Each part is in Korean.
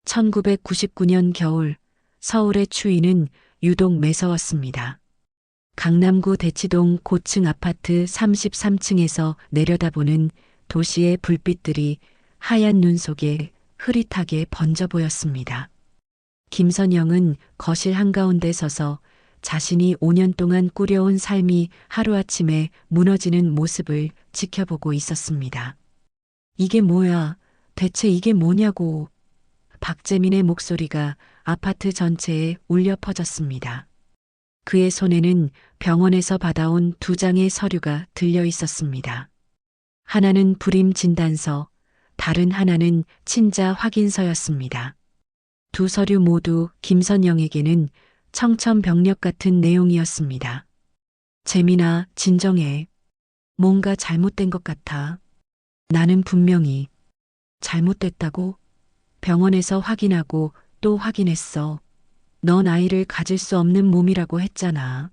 1999년 겨울 서울의 추위는 유독 매서웠습니다. 강남구 대치동 고층 아파트 33층에서 내려다보는 도시의 불빛들이 하얀 눈 속에 흐릿하게 번져 보였습니다. 김선영은 거실 한가운데 서서 자신이 5년 동안 꾸려온 삶이 하루아침에 무너지는 모습을 지켜보고 있었습니다. 이게 뭐야? 대체 이게 뭐냐고. 박재민의 목소리가 아파트 전체에 울려 퍼졌습니다. 그의 손에는 병원에서 받아온 2장의 서류가 들려 있었습니다. 하나는 불임 진단서, 다른 하나는 친자 확인서였습니다. 두 서류 모두 김선영에게는 청천벽력 같은 내용이었습니다. 재민아, 진정해. 뭔가 잘못된 것 같아. 나는 분명히 잘못됐다고 병원에서 확인하고 또 확인했어. 넌 아이를 가질 수 없는 몸이라고 했잖아.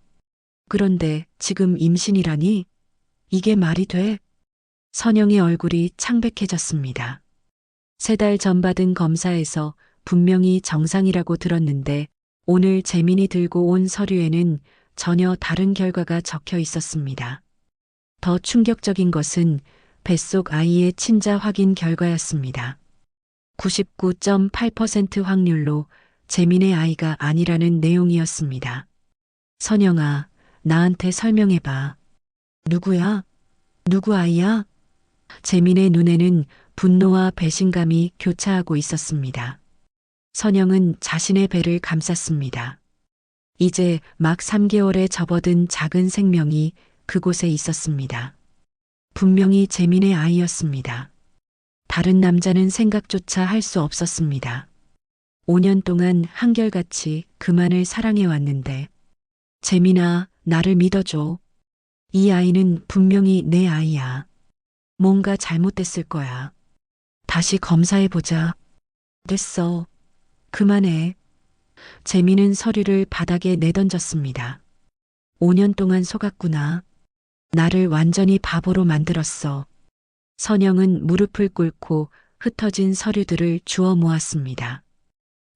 그런데 지금 임신이라니? 이게 말이 돼? 선영의 얼굴이 창백해졌습니다. 3달 전 받은 검사에서 분명히 정상이라고 들었는데 오늘 재민이 들고 온 서류에는 전혀 다른 결과가 적혀 있었습니다. 더 충격적인 것은 뱃속 아이의 친자 확인 결과였습니다. 99.8% 확률로 재민의 아이가 아니라는 내용이었습니다. 선영아, 나한테 설명해봐. 누구야? 누구 아이야? 재민의 눈에는 분노와 배신감이 교차하고 있었습니다. 선영은 자신의 배를 감쌌습니다. 이제 막 3개월에 접어든 작은 생명이 그곳에 있었습니다. 분명히 재민의 아이였습니다. 다른 남자는 생각조차 할 수 없었습니다. 5년 동안 한결같이 그만을 사랑해왔는데 재민아, 나를 믿어줘. 이 아이는 분명히 내 아이야. 뭔가 잘못됐을 거야. 다시 검사해보자. 됐어. 그만해. 재민은 서류를 바닥에 내던졌습니다. 5년 동안 속았구나. 나를 완전히 바보로 만들었어. 선영은 무릎을 꿇고 흩어진 서류들을 주워 모았습니다.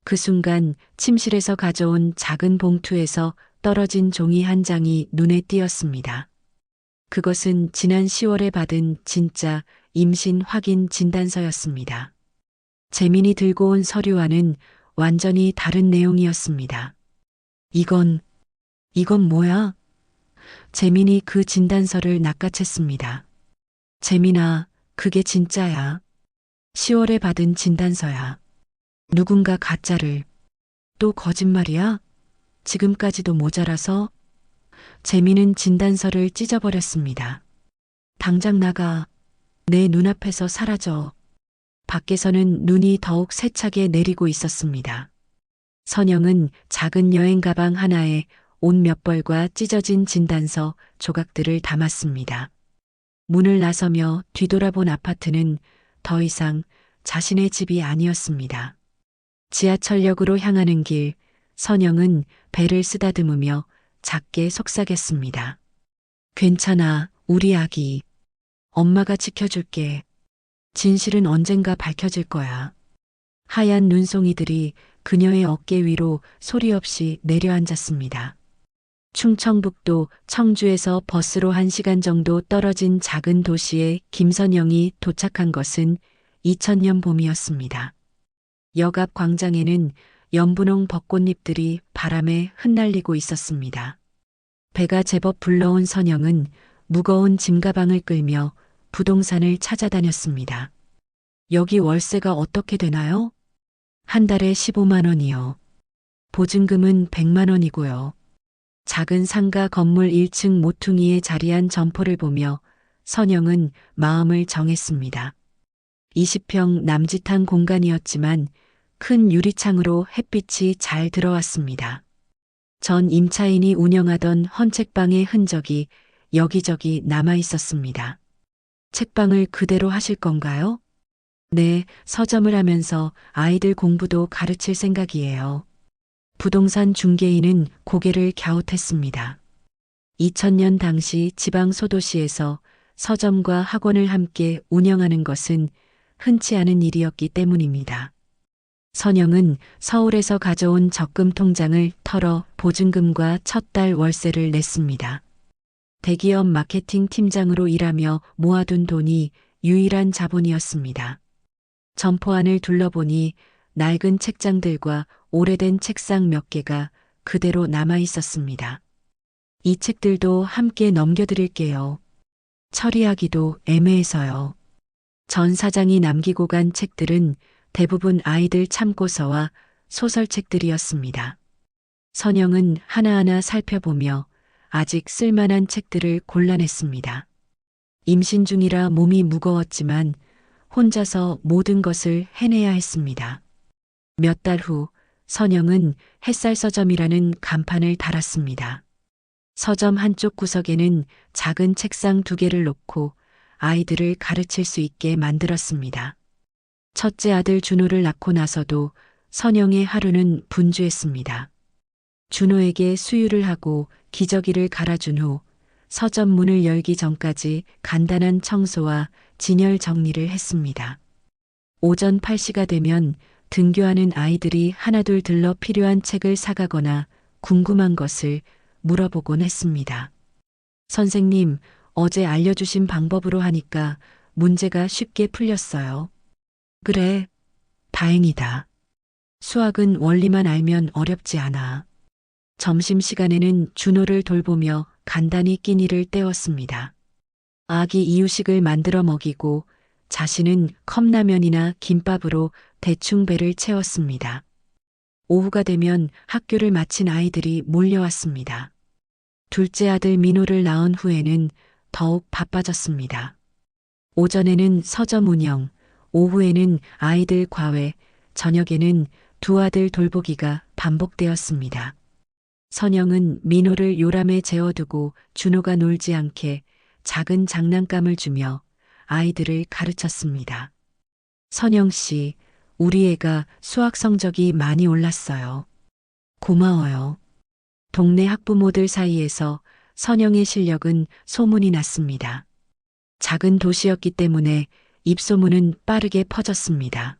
그 순간 침실에서 가져온 작은 봉투에서 떨어진 종이 한 장이 눈에 띄었습니다. 그것은 지난 10월에 받은 진짜 임신 확인 진단서였습니다. 재민이 들고 온 서류와는 완전히 다른 내용이었습니다. 이건 뭐야? 재민이 그 진단서를 낚아챘습니다. 재민아, 그게 진짜야. 10월에 받은 진단서야. 누군가 가짜를. 또 거짓말이야? 지금까지도 모자라서? 재민은 진단서를 찢어버렸습니다. 당장 나가. 내 눈앞에서 사라져. 밖에서는 눈이 더욱 세차게 내리고 있었습니다. 선영은 작은 여행 가방 하나에 옷 몇 벌과 찢어진 진단서 조각들을 담았습니다. 문을 나서며 뒤돌아본 아파트는 더 이상 자신의 집이 아니었습니다. 지하철역으로 향하는 길, 선영은 배를 쓰다듬으며 작게 속삭였습니다. 괜찮아, 우리 아기. 엄마가 지켜줄게. 진실은 언젠가 밝혀질 거야. 하얀 눈송이들이 그녀의 어깨 위로 소리 없이 내려앉았습니다. 충청북도 청주에서 버스로 1시간 정도 떨어진 작은 도시에 김선영이 도착한 것은 2000년 봄이었습니다. 역 앞 광장에는 연분홍 벚꽃잎들이 바람에 흩날리고 있었습니다. 배가 제법 불러온 선영은 무거운 짐가방을 끌며 부동산을 찾아다녔습니다. 여기 월세가 어떻게 되나요? 한 달에 15만 원이요. 보증금은 100만 원이고요. 작은 상가 건물 1층 모퉁이에 자리한 점포를 보며 선영은 마음을 정했습니다. 20평 남짓한 공간이었지만 큰 유리창으로 햇빛이 잘 들어왔습니다. 전 임차인이 운영하던 헌책방의 흔적이 여기저기 남아 있었습니다. 책방을 그대로 하실 건가요? 네, 서점을 하면서 아이들 공부도 가르칠 생각이에요. 부동산 중개인은 고개를 갸웃했습니다. 2000년 당시 지방 소도시에서 서점과 학원을 함께 운영하는 것은 흔치 않은 일이었기 때문입니다. 선영은 서울에서 가져온 적금 통장을 털어 보증금과 첫 달 월세를 냈습니다. 대기업 마케팅 팀장으로 일하며 모아둔 돈이 유일한 자본이었습니다. 점포 안을 둘러보니 낡은 책장들과 오래된 책상 몇 개가 그대로 남아 있었습니다. 이 책들도 함께 넘겨드릴게요. 처리하기도 애매해서요. 전 사장이 남기고 간 책들은 대부분 아이들 참고서와 소설책들이었습니다. 선영은 하나하나 살펴보며 아직 쓸만한 책들을 골라냈습니다. 임신 중이라 몸이 무거웠지만 혼자서 모든 것을 해내야 했습니다. 몇 달 후 선영은 햇살 서점이라는 간판을 달았습니다. 서점 한쪽 구석에는 작은 책상 2개를 놓고 아이들을 가르칠 수 있게 만들었습니다. 첫째 아들 준호를 낳고 나서도 선영의 하루는 분주했습니다. 준호에게 수유를 하고 기저귀를 갈아준 후 서점 문을 열기 전까지 간단한 청소와 진열 정리를 했습니다. 오전 8시가 되면 등교하는 아이들이 하나둘 들러 필요한 책을 사가거나 궁금한 것을 물어보곤 했습니다. 선생님, 어제 알려주신 방법으로 하니까 문제가 쉽게 풀렸어요. 그래, 다행이다. 수학은 원리만 알면 어렵지 않아. 점심시간에는 준호를 돌보며 간단히 끼니를 때웠습니다. 아기 이유식을 만들어 먹이고 자신은 컵라면이나 김밥으로 대충 배를 채웠습니다. 오후가 되면 학교를 마친 아이들이 몰려왔습니다. 둘째 아들 민호를 낳은 후에는 더욱 바빠졌습니다. 오전에는 서점 운영, 오후에는 아이들 과외, 저녁에는 두 아들 돌보기가 반복되었습니다. 선영은 민호를 요람에 재워두고 준호가 놀지 않게 작은 장난감을 주며 아이들을 가르쳤습니다. 선영 씨, 우리 애가 수학 성적이 많이 올랐어요. 고마워요. 동네 학부모들 사이에서 선영의 실력은 소문이 났습니다. 작은 도시였기 때문에 입소문은 빠르게 퍼졌습니다.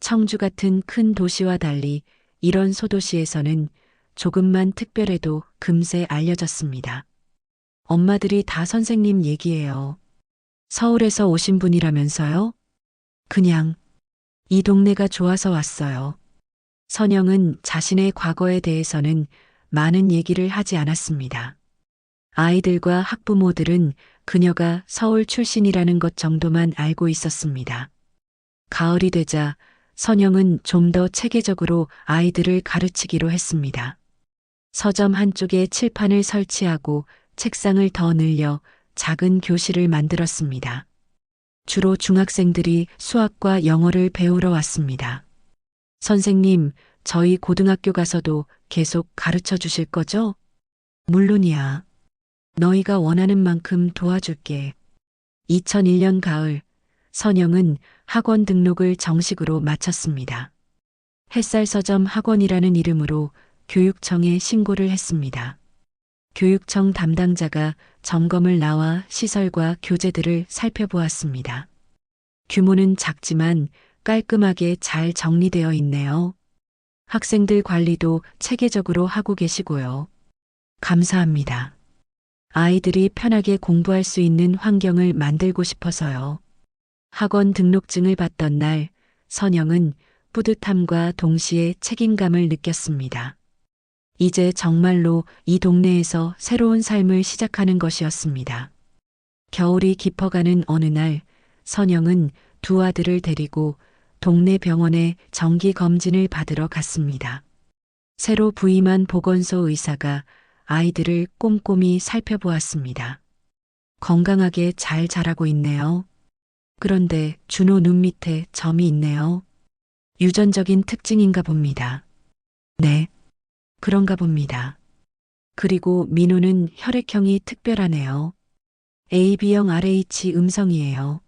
청주 같은 큰 도시와 달리 이런 소도시에서는 조금만 특별해도 금세 알려졌습니다. 엄마들이 다 선생님 얘기해요. 서울에서 오신 분이라면서요? 그냥 이 동네가 좋아서 왔어요. 선영은 자신의 과거에 대해서는 많은 얘기를 하지 않았습니다. 아이들과 학부모들은 그녀가 서울 출신이라는 것 정도만 알고 있었습니다. 가을이 되자 선영은 좀 더 체계적으로 아이들을 가르치기로 했습니다. 서점 한쪽에 칠판을 설치하고 책상을 더 늘려 작은 교실을 만들었습니다. 주로 중학생들이 수학과 영어를 배우러 왔습니다. 선생님, 저희 고등학교 가서도 계속 가르쳐 주실 거죠? 물론이야. 너희가 원하는 만큼 도와줄게. 2001년 가을, 선영은 학원 등록을 정식으로 마쳤습니다. 햇살 서점 학원이라는 이름으로 교육청에 신고를 했습니다. 교육청 담당자가 점검을 나와 시설과 교재들을 살펴보았습니다. 규모는 작지만 깔끔하게 잘 정리되어 있네요. 학생들 관리도 체계적으로 하고 계시고요. 감사합니다. 아이들이 편하게 공부할 수 있는 환경을 만들고 싶어서요. 학원 등록증을 받던 날, 선영은 뿌듯함과 동시에 책임감을 느꼈습니다. 이제 정말로 이 동네에서 새로운 삶을 시작하는 것이었습니다. 겨울이 깊어가는 어느 날, 선영은 두 아들을 데리고 동네 병원에 정기 검진을 받으러 갔습니다. 새로 부임한 보건소 의사가 아이들을 꼼꼼히 살펴보았습니다. 건강하게 잘 자라고 있네요. 그런데 준호 눈 밑에 점이 있네요. 유전적인 특징인가 봅니다. 네, 그런가 봅니다. 그리고 민호는 혈액형이 특별하네요. AB형 RH 음성이에요.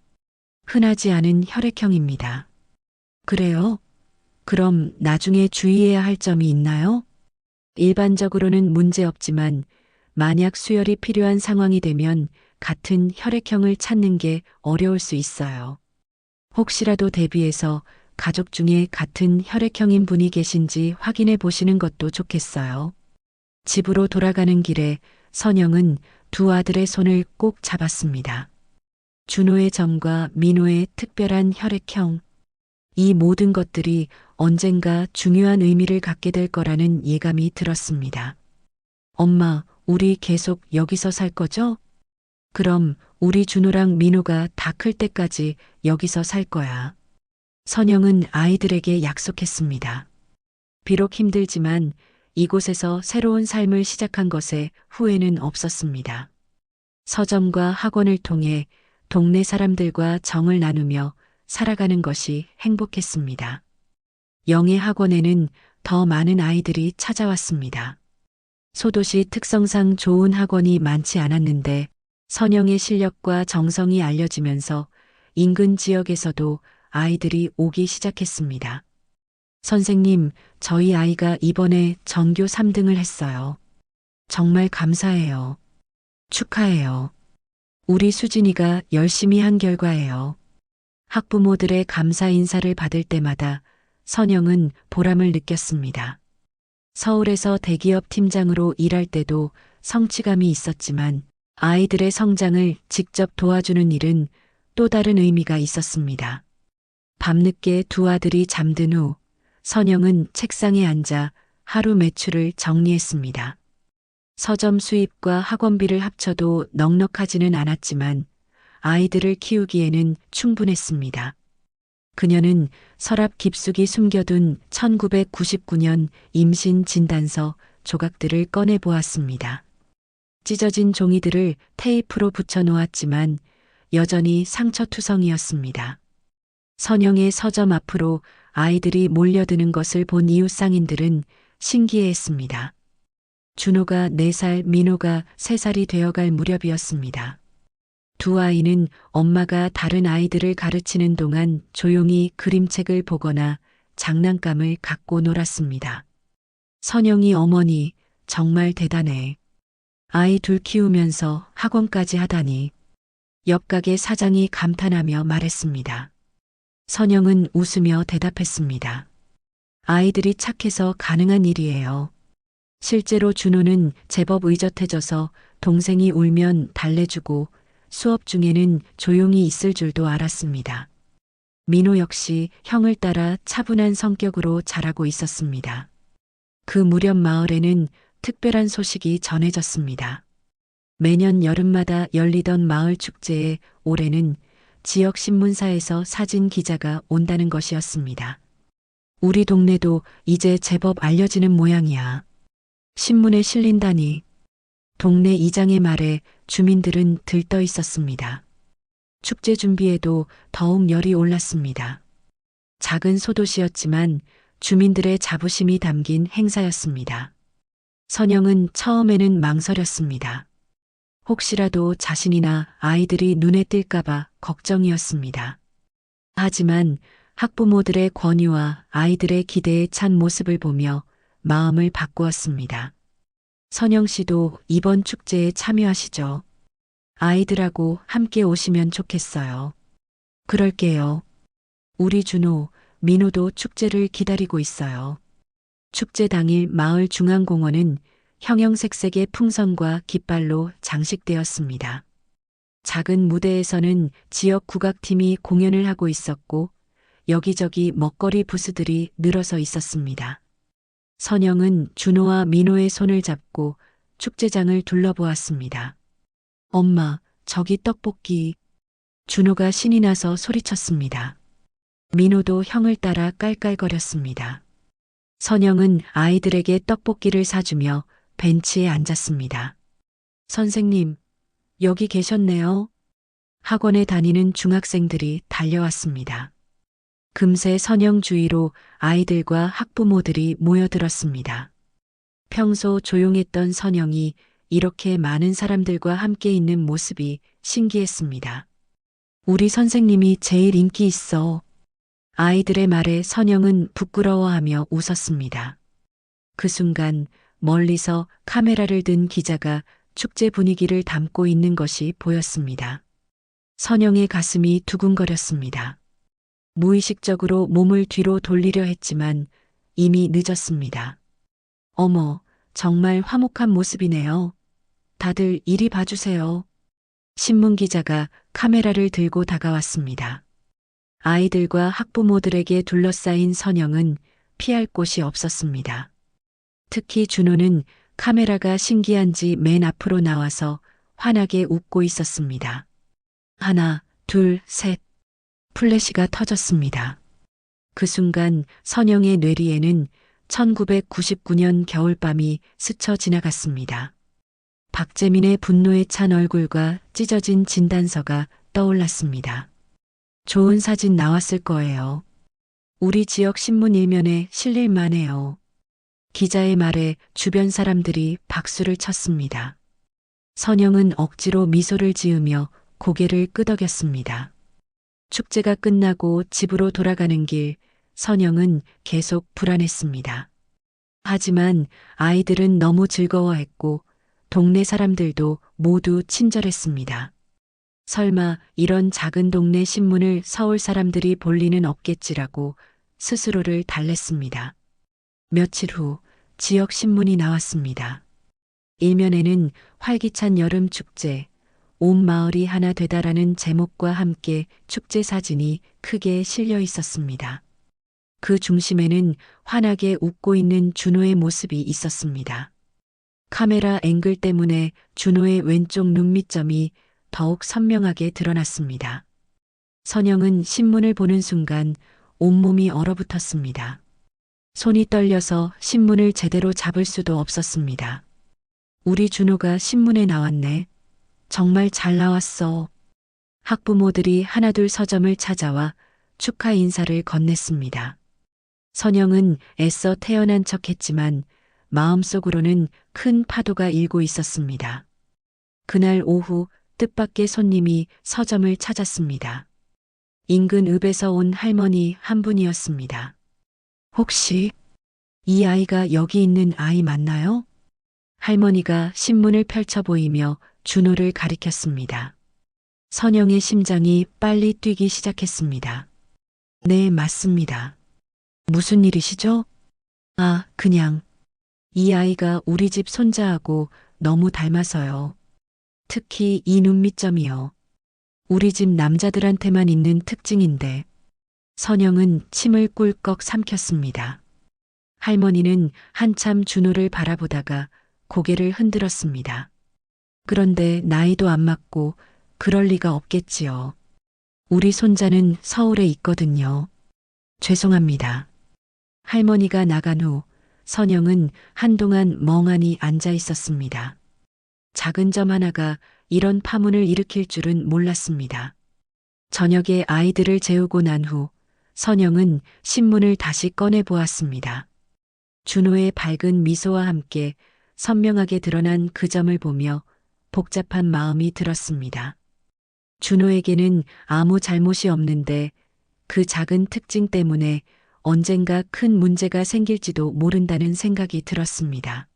흔하지 않은 혈액형입니다. 그래요? 그럼 나중에 주의해야 할 점이 있나요? 일반적으로는 문제 없지만 만약 수혈이 필요한 상황이 되면 같은 혈액형을 찾는 게 어려울 수 있어요. 혹시라도 대비해서 가족 중에 같은 혈액형인 분이 계신지 확인해 보시는 것도 좋겠어요. 집으로 돌아가는 길에 선영은 두 아들의 손을 꼭 잡았습니다. 준호의 점과 민호의 특별한 혈액형, 이 모든 것들이 언젠가 중요한 의미를 갖게 될 거라는 예감이 들었습니다. 엄마, 우리 계속 여기서 살 거죠? 그럼 우리 준호랑 민호가 다 클 때까지 여기서 살 거야. 선영은 아이들에게 약속했습니다. 비록 힘들지만 이곳에서 새로운 삶을 시작한 것에 후회는 없었습니다. 서점과 학원을 통해 동네 사람들과 정을 나누며 살아가는 것이 행복했습니다. 영예 학원에는 더 많은 아이들이 찾아왔습니다. 소도시 특성상 좋은 학원이 많지 않았는데 선영의 실력과 정성이 알려지면서 인근 지역에서도 아이들이 오기 시작했습니다. 선생님, 저희 아이가 이번에 전교 3등을 했어요. 정말 감사해요. 축하해요. 우리 수진이가 열심히 한 결과예요. 학부모들의 감사 인사를 받을 때마다 선영은 보람을 느꼈습니다. 서울에서 대기업 팀장으로 일할 때도 성취감이 있었지만 아이들의 성장을 직접 도와주는 일은 또 다른 의미가 있었습니다. 밤늦게 두 아들이 잠든 후 선영은 책상에 앉아 하루 매출을 정리했습니다. 서점 수입과 학원비를 합쳐도 넉넉하지는 않았지만 아이들을 키우기에는 충분했습니다. 그녀는 서랍 깊숙이 숨겨둔 1999년 임신 진단서 조각들을 꺼내 보았습니다. 찢어진 종이들을 테이프로 붙여 놓았지만 여전히 상처투성이었습니다. 선영의 서점 앞으로 아이들이 몰려드는 것을 본 이웃 상인들은 신기해했습니다. 준호가 4살, 민호가 3살이 되어갈 무렵이었습니다. 두 아이는 엄마가 다른 아이들을 가르치는 동안 조용히 그림책을 보거나 장난감을 갖고 놀았습니다. 선영이 어머니, 정말 대단해. 아이 둘 키우면서 학원까지 하다니. 옆 가게 사장이 감탄하며 말했습니다. 선영은 웃으며 대답했습니다. 아이들이 착해서 가능한 일이에요. 실제로 준호는 제법 의젓해져서 동생이 울면 달래주고 수업 중에는 조용히 있을 줄도 알았습니다. 민호 역시 형을 따라 차분한 성격으로 자라고 있었습니다. 그 무렵 마을에는 특별한 소식이 전해졌습니다. 매년 여름마다 열리던 마을 축제에 올해는 지역 신문사에서 사진 기자가 온다는 것이었습니다. 우리 동네도 이제 제법 알려지는 모양이야. 신문에 실린다니. 동네 이장의 말에 주민들은 들떠 있었습니다. 축제 준비에도 더욱 열이 올랐습니다. 작은 소도시였지만 주민들의 자부심이 담긴 행사였습니다. 선영은 처음에는 망설였습니다. 혹시라도 자신이나 아이들이 눈에 띌까봐 걱정이었습니다. 하지만 학부모들의 권유와 아이들의 기대에 찬 모습을 보며 마음을 바꾸었습니다. 선영 씨도 이번 축제에 참여하시죠. 아이들하고 함께 오시면 좋겠어요. 그럴게요. 우리 준호, 민호도 축제를 기다리고 있어요. 축제 당일 마을 중앙공원은 형형색색의 풍선과 깃발로 장식되었습니다. 작은 무대에서는 지역 국악팀이 공연을 하고 있었고 여기저기 먹거리 부스들이 늘어서 있었습니다. 선영은 준호와 민호의 손을 잡고 축제장을 둘러보았습니다. 엄마, 저기 떡볶이. 준호가 신이 나서 소리쳤습니다. 민호도 형을 따라 깔깔거렸습니다. 선영은 아이들에게 떡볶이를 사주며 벤치에 앉았습니다. 선생님, 여기 계셨네요. 학원에 다니는 중학생들이 달려왔습니다. 금세 선영 주위로 아이들과 학부모들이 모여들었습니다. 평소 조용했던 선영이 이렇게 많은 사람들과 함께 있는 모습이 신기했습니다. 우리 선생님이 제일 인기 있어. 아이들의 말에 선영은 부끄러워하며 웃었습니다. 그 순간 멀리서 카메라를 든 기자가 축제 분위기를 담고 있는 것이 보였습니다. 선영의 가슴이 두근거렸습니다. 무의식적으로 몸을 뒤로 돌리려 했지만 이미 늦었습니다. 어머, 정말 화목한 모습이네요. 다들 이리 봐주세요. 신문 기자가 카메라를 들고 다가왔습니다. 아이들과 학부모들에게 둘러싸인 선영은 피할 곳이 없었습니다. 특히 준호는 카메라가 신기한지 맨 앞으로 나와서 환하게 웃고 있었습니다. 하나, 둘, 셋. 플래시가 터졌습니다. 그 순간 선영의 뇌리에는 1999년 겨울밤이 스쳐 지나갔습니다. 박재민의 분노에 찬 얼굴과 찢어진 진단서가 떠올랐습니다. 좋은 사진 나왔을 거예요. 우리 지역 신문 일면에 실릴 만해요. 기자의 말에 주변 사람들이 박수를 쳤습니다. 선영은 억지로 미소를 지으며 고개를 끄덕였습니다. 축제가 끝나고 집으로 돌아가는 길, 선영은 계속 불안했습니다. 하지만 아이들은 너무 즐거워했고 동네 사람들도 모두 친절했습니다. 설마 이런 작은 동네 신문을 서울 사람들이 볼 리는 없겠지라고 스스로를 달랬습니다. 며칠 후 지역 신문이 나왔습니다. 일면에는 활기찬 여름 축제, 온 마을이 하나 되다라는 제목과 함께 축제 사진이 크게 실려 있었습니다. 그 중심에는 환하게 웃고 있는 준호의 모습이 있었습니다. 카메라 앵글 때문에 준호의 왼쪽 눈밑점이 더욱 선명하게 드러났습니다. 선영은 신문을 보는 순간 온몸이 얼어붙었습니다. 손이 떨려서 신문을 제대로 잡을 수도 없었습니다. 우리 준호가 신문에 나왔네. 정말 잘 나왔어. 학부모들이 하나둘 서점을 찾아와 축하 인사를 건넸습니다. 선영은 애써 태연한 척했지만 마음속으로는 큰 파도가 일고 있었습니다. 그날 오후 뜻밖의 손님이 서점을 찾았습니다. 인근 읍에서 온 할머니 한 분이었습니다. 혹시 이 아이가 여기 있는 아이 맞나요? 할머니가 신문을 펼쳐 보이며 준호를 가리켰습니다. 선영의 심장이 빨리 뛰기 시작했습니다. 네, 맞습니다. 무슨 일이시죠? 아, 그냥 이 아이가 우리 집 손자하고 너무 닮아서요. 특히 이 눈밑점이요. 우리 집 남자들한테만 있는 특징인데. 선영은 침을 꿀꺽 삼켰습니다. 할머니는 한참 준호를 바라보다가 고개를 흔들었습니다. 그런데 나이도 안 맞고 그럴 리가 없겠지요. 우리 손자는 서울에 있거든요. 죄송합니다. 할머니가 나간 후 선영은 한동안 멍하니 앉아 있었습니다. 작은 점 하나가 이런 파문을 일으킬 줄은 몰랐습니다. 저녁에 아이들을 재우고 난 후 선영은 신문을 다시 꺼내 보았습니다. 준호의 밝은 미소와 함께 선명하게 드러난 그 점을 보며 복잡한 마음이 들었습니다. 준호에게는 아무 잘못이 없는데 그 작은 특징 때문에 언젠가 큰 문제가 생길지도 모른다는 생각이 들었습니다.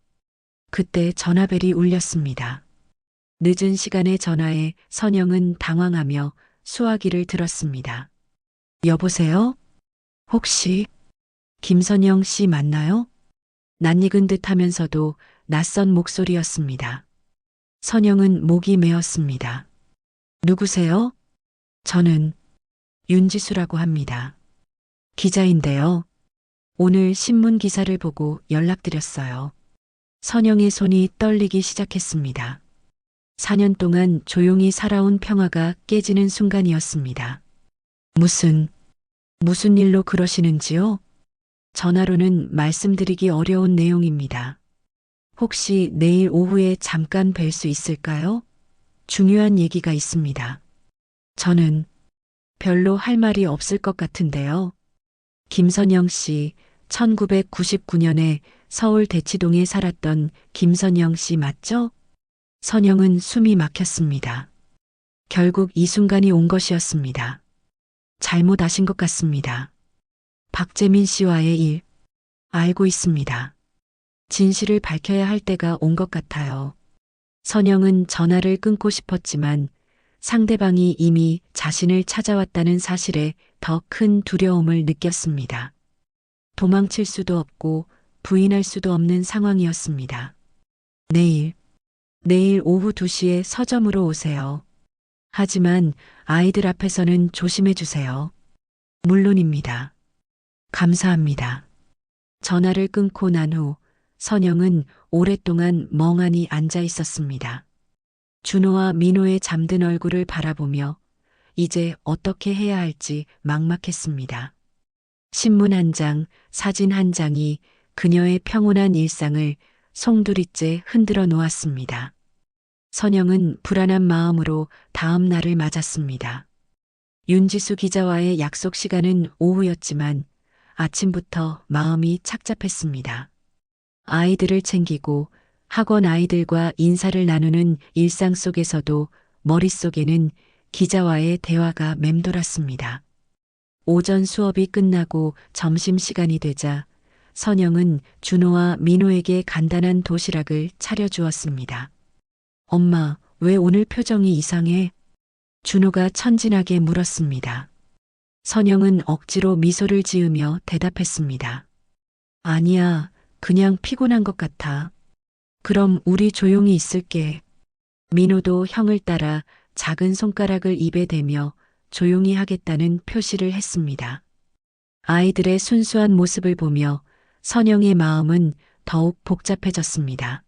그때 전화벨이 울렸습니다. 늦은 시간의 전화에 선영은 당황하며 수화기를 들었습니다. 여보세요? 혹시 김선영 씨 맞나요? 낯익은 듯 하면서도 낯선 목소리였습니다. 선영은 목이 메었습니다. 누구세요? 저는 윤지수라고 합니다. 기자인데요. 오늘 신문 기사를 보고 연락드렸어요. 선영의 손이 떨리기 시작했습니다. 4년 동안 조용히 살아온 평화가 깨지는 순간이었습니다. 무슨 일로 그러시는지요? 전화로는 말씀드리기 어려운 내용입니다. 혹시 내일 오후에 잠깐 뵐 수 있을까요? 중요한 얘기가 있습니다. 저는 별로 할 말이 없을 것 같은데요. 김선영 씨, 1999년에 서울 대치동에 살았던 김선영 씨 맞죠? 선영은 숨이 막혔습니다. 결국 이 순간이 온 것이었습니다. 잘못 아신 것 같습니다. 박재민 씨와의 일, 알고 있습니다. 진실을 밝혀야 할 때가 온 것 같아요. 선영은 전화를 끊고 싶었지만 상대방이 이미 자신을 찾아왔다는 사실에 더 큰 두려움을 느꼈습니다. 도망칠 수도 없고 부인할 수도 없는 상황이었습니다. 내일 오후 2시에 서점으로 오세요. 하지만 아이들 앞에서는 조심해 주세요. 물론입니다. 감사합니다. 전화를 끊고 난 후 선영은 오랫동안 멍하니 앉아 있었습니다. 준호와 민호의 잠든 얼굴을 바라보며 이제 어떻게 해야 할지 막막했습니다. 신문 한 장, 사진 한 장이 그녀의 평온한 일상을 송두리째 흔들어 놓았습니다. 선영은 불안한 마음으로 다음 날을 맞았습니다. 윤지수 기자와의 약속 시간은 오후였지만 아침부터 마음이 착잡했습니다. 아이들을 챙기고 학원 아이들과 인사를 나누는 일상 속에서도 머릿속에는 기자와의 대화가 맴돌았습니다. 오전 수업이 끝나고 점심시간이 되자 선영은 준호와 민호에게 간단한 도시락을 차려주었습니다. 엄마, 왜 오늘 표정이 이상해? 준호가 천진하게 물었습니다. 선영은 억지로 미소를 지으며 대답했습니다. 아니야, 그냥 피곤한 것 같아. 그럼 우리 조용히 있을게. 민호도 형을 따라 작은 손가락을 입에 대며 조용히 하겠다는 표시를 했습니다. 아이들의 순수한 모습을 보며 선영의 마음은 더욱 복잡해졌습니다.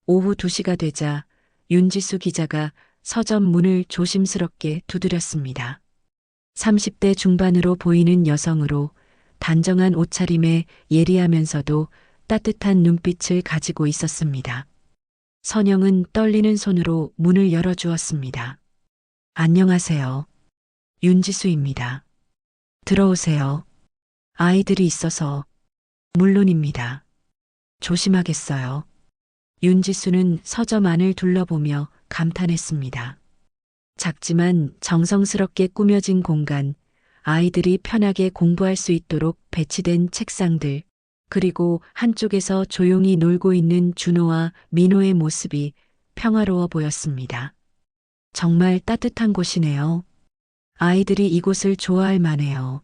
오후 2시가 되자 윤지수 기자가 서점 문을 조심스럽게 두드렸습니다. 30대 중반으로 보이는 여성으로 단정한 옷차림에 예리하면서도 따뜻한 눈빛을 가지고 있었습니다. 선영은 떨리는 손으로 문을 열어주었습니다. 안녕하세요. 윤지수입니다. 들어오세요. 아이들이 있어서. 물론입니다. 조심하겠어요. 윤지수는 서점 안을 둘러보며 감탄했습니다. 작지만 정성스럽게 꾸며진 공간, 아이들이 편하게 공부할 수 있도록 배치된 책상들, 그리고 한쪽에서 조용히 놀고 있는 준호와 민호의 모습이 평화로워 보였습니다. 정말 따뜻한 곳이네요. 아이들이 이곳을 좋아할 만해요.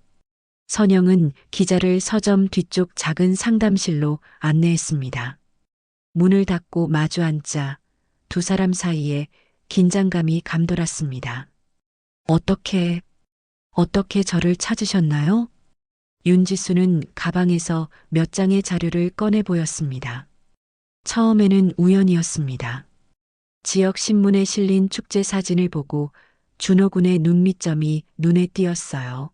선영은 기자를 서점 뒤쪽 작은 상담실로 안내했습니다. 문을 닫고 마주 앉자 두 사람 사이에 긴장감이 감돌았습니다. 어떻게 저를 찾으셨나요? 윤지수는 가방에서 몇 장의 자료를 꺼내 보였습니다. 처음에는 우연이었습니다. 지역 신문에 실린 축제 사진을 보고 준호 군의 눈밑점이 눈에 띄었어요.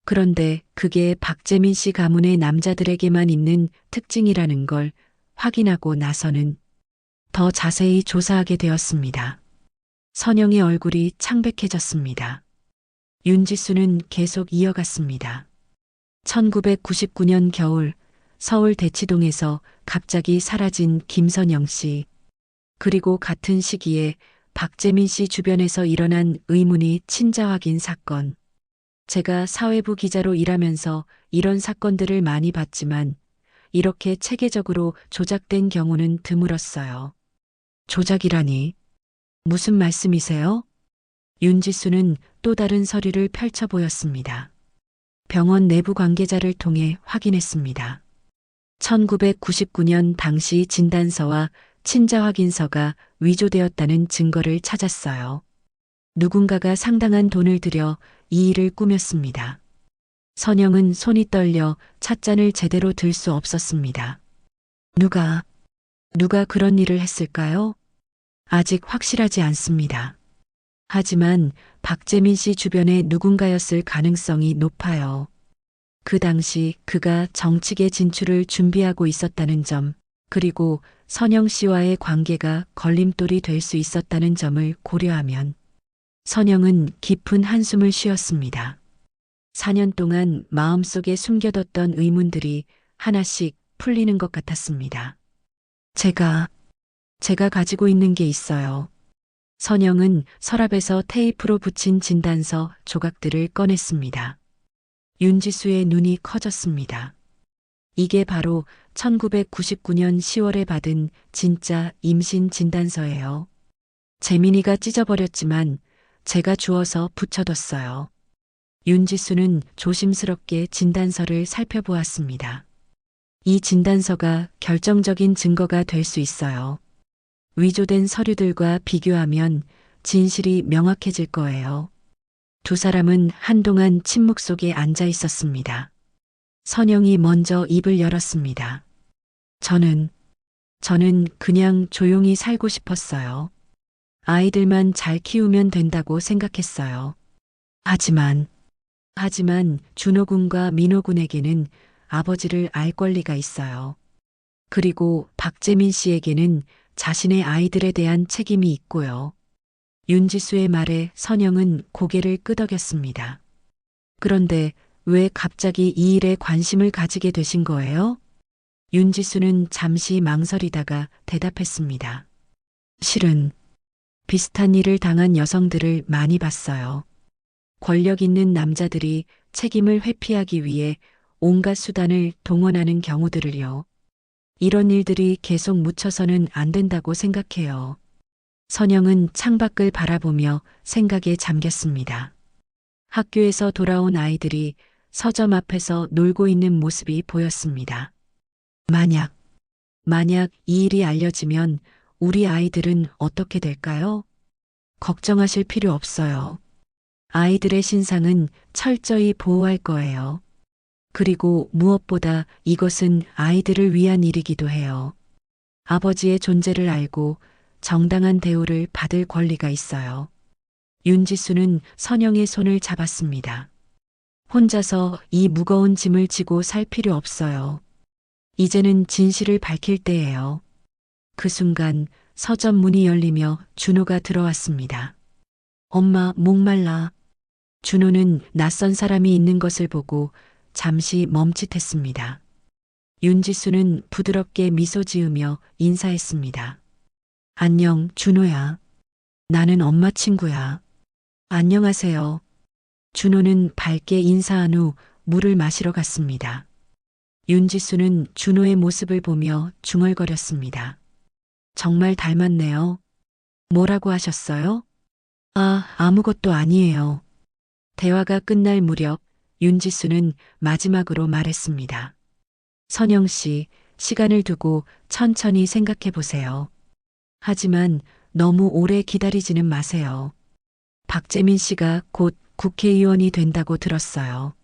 그런데 그게 박재민 씨 가문의 남자들에게만 있는 특징이라는 걸 확인하고 나서는 더 자세히 조사하게 되었습니다. 선영의 얼굴이 창백해졌습니다. 윤지수는 계속 이어갔습니다. 1999년 겨울 서울 대치동에서 갑자기 사라진 김선영 씨, 그리고 같은 시기에 박재민 씨 주변에서 일어난 의문이 친자 확인 사건. 제가 사회부 기자로 일하면서 이런 사건들을 많이 봤지만 이렇게 체계적으로 조작된 경우는 드물었어요. 조작이라니. 무슨 말씀이세요? 윤지수는 또 다른 서류를 펼쳐 보였습니다. 병원 내부 관계자를 통해 확인했습니다. 1999년 당시 진단서와 친자 확인서가 위조되었다는 증거를 찾았어요. 누군가가 상당한 돈을 들여 이 일을 꾸몄습니다. 선영은 손이 떨려 찻잔을 제대로 들 수 없었습니다. 누가 그런 일을 했을까요? 아직 확실하지 않습니다. 하지만 박재민 씨 주변의 누군가였을 가능성이 높아요. 그 당시 그가 정치계 진출을 준비하고 있었다는 점, 그리고 선영 씨와의 관계가 걸림돌이 될 수 있었다는 점을 고려하면 선영은 깊은 한숨을 쉬었습니다. 4년 동안 마음속에 숨겨뒀던 의문들이 하나씩 풀리는 것 같았습니다. 제가 가지고 있는 게 있어요. 선영은 서랍에서 테이프로 붙인 진단서 조각들을 꺼냈습니다. 윤지수의 눈이 커졌습니다. 이게 바로 1999년 10월에 받은 진짜 임신 진단서예요. 재민이가 찢어버렸지만 제가 주워서 붙여뒀어요. 윤지수는 조심스럽게 진단서를 살펴보았습니다. 이 진단서가 결정적인 증거가 될 수 있어요. 위조된 서류들과 비교하면 진실이 명확해질 거예요. 두 사람은 한동안 침묵 속에 앉아 있었습니다. 선영이 먼저 입을 열었습니다. 저는 그냥 조용히 살고 싶었어요. 아이들만 잘 키우면 된다고 생각했어요. 하지만 준호 군과 민호 군에게는 아버지를 알 권리가 있어요. 그리고 박재민 씨에게는 자신의 아이들에 대한 책임이 있고요. 윤지수의 말에 선영은 고개를 끄덕였습니다. 그런데 왜 갑자기 이 일에 관심을 가지게 되신 거예요? 윤지수는 잠시 망설이다가 대답했습니다. 실은 비슷한 일을 당한 여성들을 많이 봤어요. 권력 있는 남자들이 책임을 회피하기 위해 온갖 수단을 동원하는 경우들을요. 이런 일들이 계속 묻혀서는 안 된다고 생각해요. 선영은 창밖을 바라보며 생각에 잠겼습니다. 학교에서 돌아온 아이들이 서점 앞에서 놀고 있는 모습이 보였습니다. 만약 이 일이 알려지면 우리 아이들은 어떻게 될까요? 걱정하실 필요 없어요. 아이들의 신상은 철저히 보호할 거예요. 그리고 무엇보다 이것은 아이들을 위한 일이기도 해요. 아버지의 존재를 알고 정당한 대우를 받을 권리가 있어요. 윤지수는 선영의 손을 잡았습니다. 혼자서 이 무거운 짐을 지고 살 필요 없어요. 이제는 진실을 밝힐 때예요. 그 순간 서점 문이 열리며 준호가 들어왔습니다. 엄마, 목말라. 준호는 낯선 사람이 있는 것을 보고 잠시 멈칫했습니다. 윤지수는 부드럽게 미소 지으며 인사했습니다. 안녕, 준호야. 나는 엄마 친구야. 안녕하세요. 준호는 밝게 인사한 후 물을 마시러 갔습니다. 윤지수는 준호의 모습을 보며 중얼거렸습니다. 정말 닮았네요. 뭐라고 하셨어요? 아무것도 아니에요. 대화가 끝날 무렵 윤지수는 마지막으로 말했습니다. 선영 씨, 시간을 두고 천천히 생각해 보세요. 하지만 너무 오래 기다리지는 마세요. 박재민 씨가 곧 국회의원이 된다고 들었어요.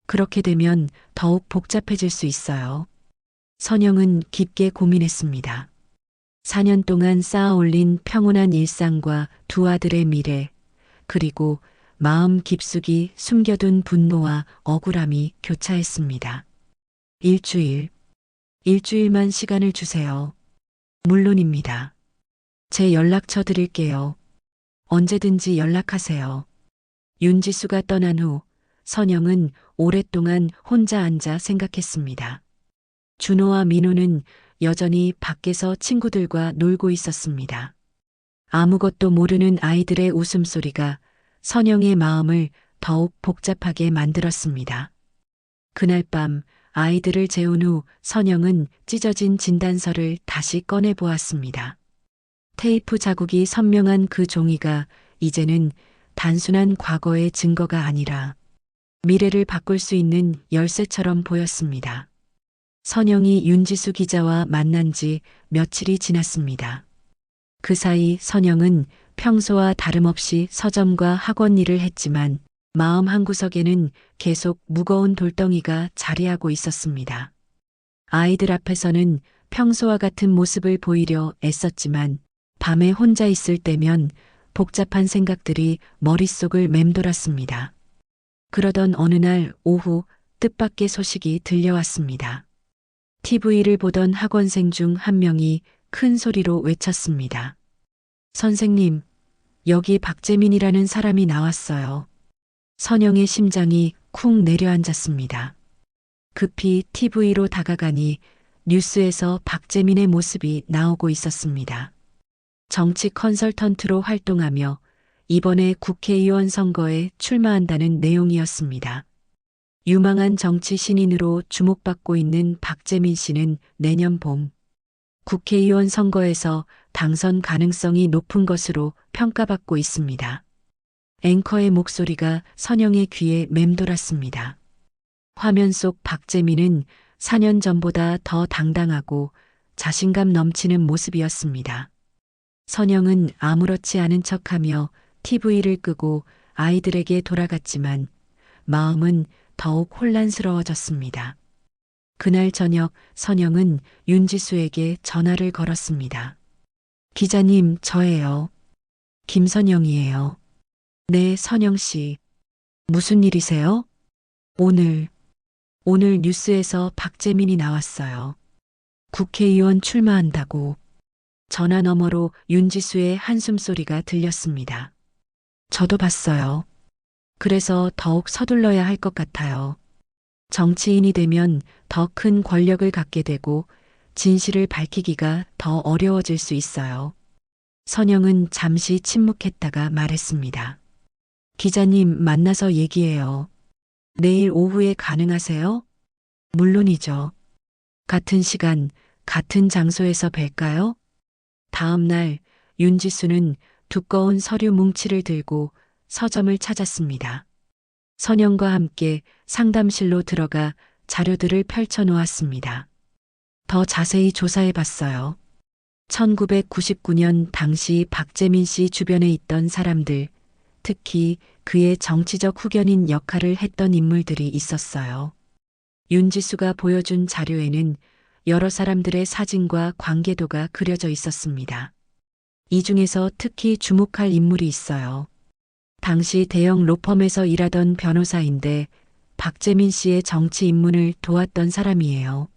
그렇게 되면 더욱 복잡해질 수 있어요. 선영은 깊게 고민했습니다. 4년 동안 쌓아 올린 평온한 일상과 두 아들의 미래, 그리고 마음 깊숙이 숨겨둔 분노와 억울함이 교차했습니다. 일주일만 시간을 주세요. 물론입니다. 제 연락처 드릴게요. 언제든지 연락하세요. 윤지수가 떠난 후 선영은 오랫동안 혼자 앉아 생각했습니다. 준호와 민호는 여전히 밖에서 친구들과 놀고 있었습니다. 아무것도 모르는 아이들의 웃음소리가 선영의 마음을 더욱 복잡하게 만들었습니다. 그날 밤 아이들을 재운 후 선영은 찢어진 진단서를 다시 꺼내 보았습니다. 테이프 자국이 선명한 그 종이가 이제는 단순한 과거의 증거가 아니라 미래를 바꿀 수 있는 열쇠처럼 보였습니다. 선영이 윤지수 기자와 만난 지 며칠이 지났습니다. 그 사이 선영은 평소와 다름없이 서점과 학원 일을 했지만 마음 한구석에는 계속 무거운 돌덩이가 자리하고 있었습니다. 아이들 앞에서는 평소와 같은 모습을 보이려 애썼지만 밤에 혼자 있을 때면 복잡한 생각들이 머릿속을 맴돌았습니다. 그러던 어느 날 오후 뜻밖의 소식이 들려왔습니다. TV를 보던 학원생 중 한 명이 큰 소리로 외쳤습니다. 선생님, 여기 박재민이라는 사람이 나왔어요. 선영의 심장이 쿵 내려앉았습니다. 급히 TV로 다가가니 뉴스에서 박재민의 모습이 나오고 있었습니다. 정치 컨설턴트로 활동하며 이번에 국회의원 선거에 출마한다는 내용이었습니다. 유망한 정치 신인으로 주목받고 있는 박재민 씨는 내년 봄 국회의원 선거에서 당선 가능성이 높은 것으로 평가받고 있습니다. 앵커의 목소리가 선영의 귀에 맴돌았습니다. 화면 속 박재민은 4년 전보다 더 당당하고 자신감 넘치는 모습이었습니다. 선영은 아무렇지 않은 척하며 TV를 끄고 아이들에게 돌아갔지만 마음은 더욱 혼란스러워졌습니다. 그날 저녁 선영은 윤지수에게 전화를 걸었습니다. 기자님, 저예요. 김선영이에요. 네, 선영 씨. 무슨 일이세요? 오늘 뉴스에서 박재민이 나왔어요. 국회의원 출마한다고. 전화 너머로 윤지수의 한숨소리가 들렸습니다. 저도 봤어요. 그래서 더욱 서둘러야 할 것 같아요. 정치인이 되면 더 큰 권력을 갖게 되고 진실을 밝히기가 더 어려워질 수 있어요. 선영은 잠시 침묵했다가 말했습니다. 기자님, 만나서 얘기해요. 내일 오후에 가능하세요? 물론이죠. 같은 시간, 같은 장소에서 뵐까요? 다음 날 윤지수는 두꺼운 서류 뭉치를 들고 서점을 찾았습니다. 선영과 함께 상담실로 들어가 자료들을 펼쳐 놓았습니다. 더 자세히 조사해 봤어요. 1999년 당시 박재민 씨 주변에 있던 사람들, 특히 그의 정치적 후견인 역할을 했던 인물들이 있었어요. 윤지수가 보여준 자료에는 여러 사람들의 사진과 관계도가 그려져 있었습니다. 이 중에서 특히 주목할 인물이 있어요. 당시 대형 로펌에서 일하던 변호사인데 박재민 씨의 정치 입문을 도왔던 사람이에요.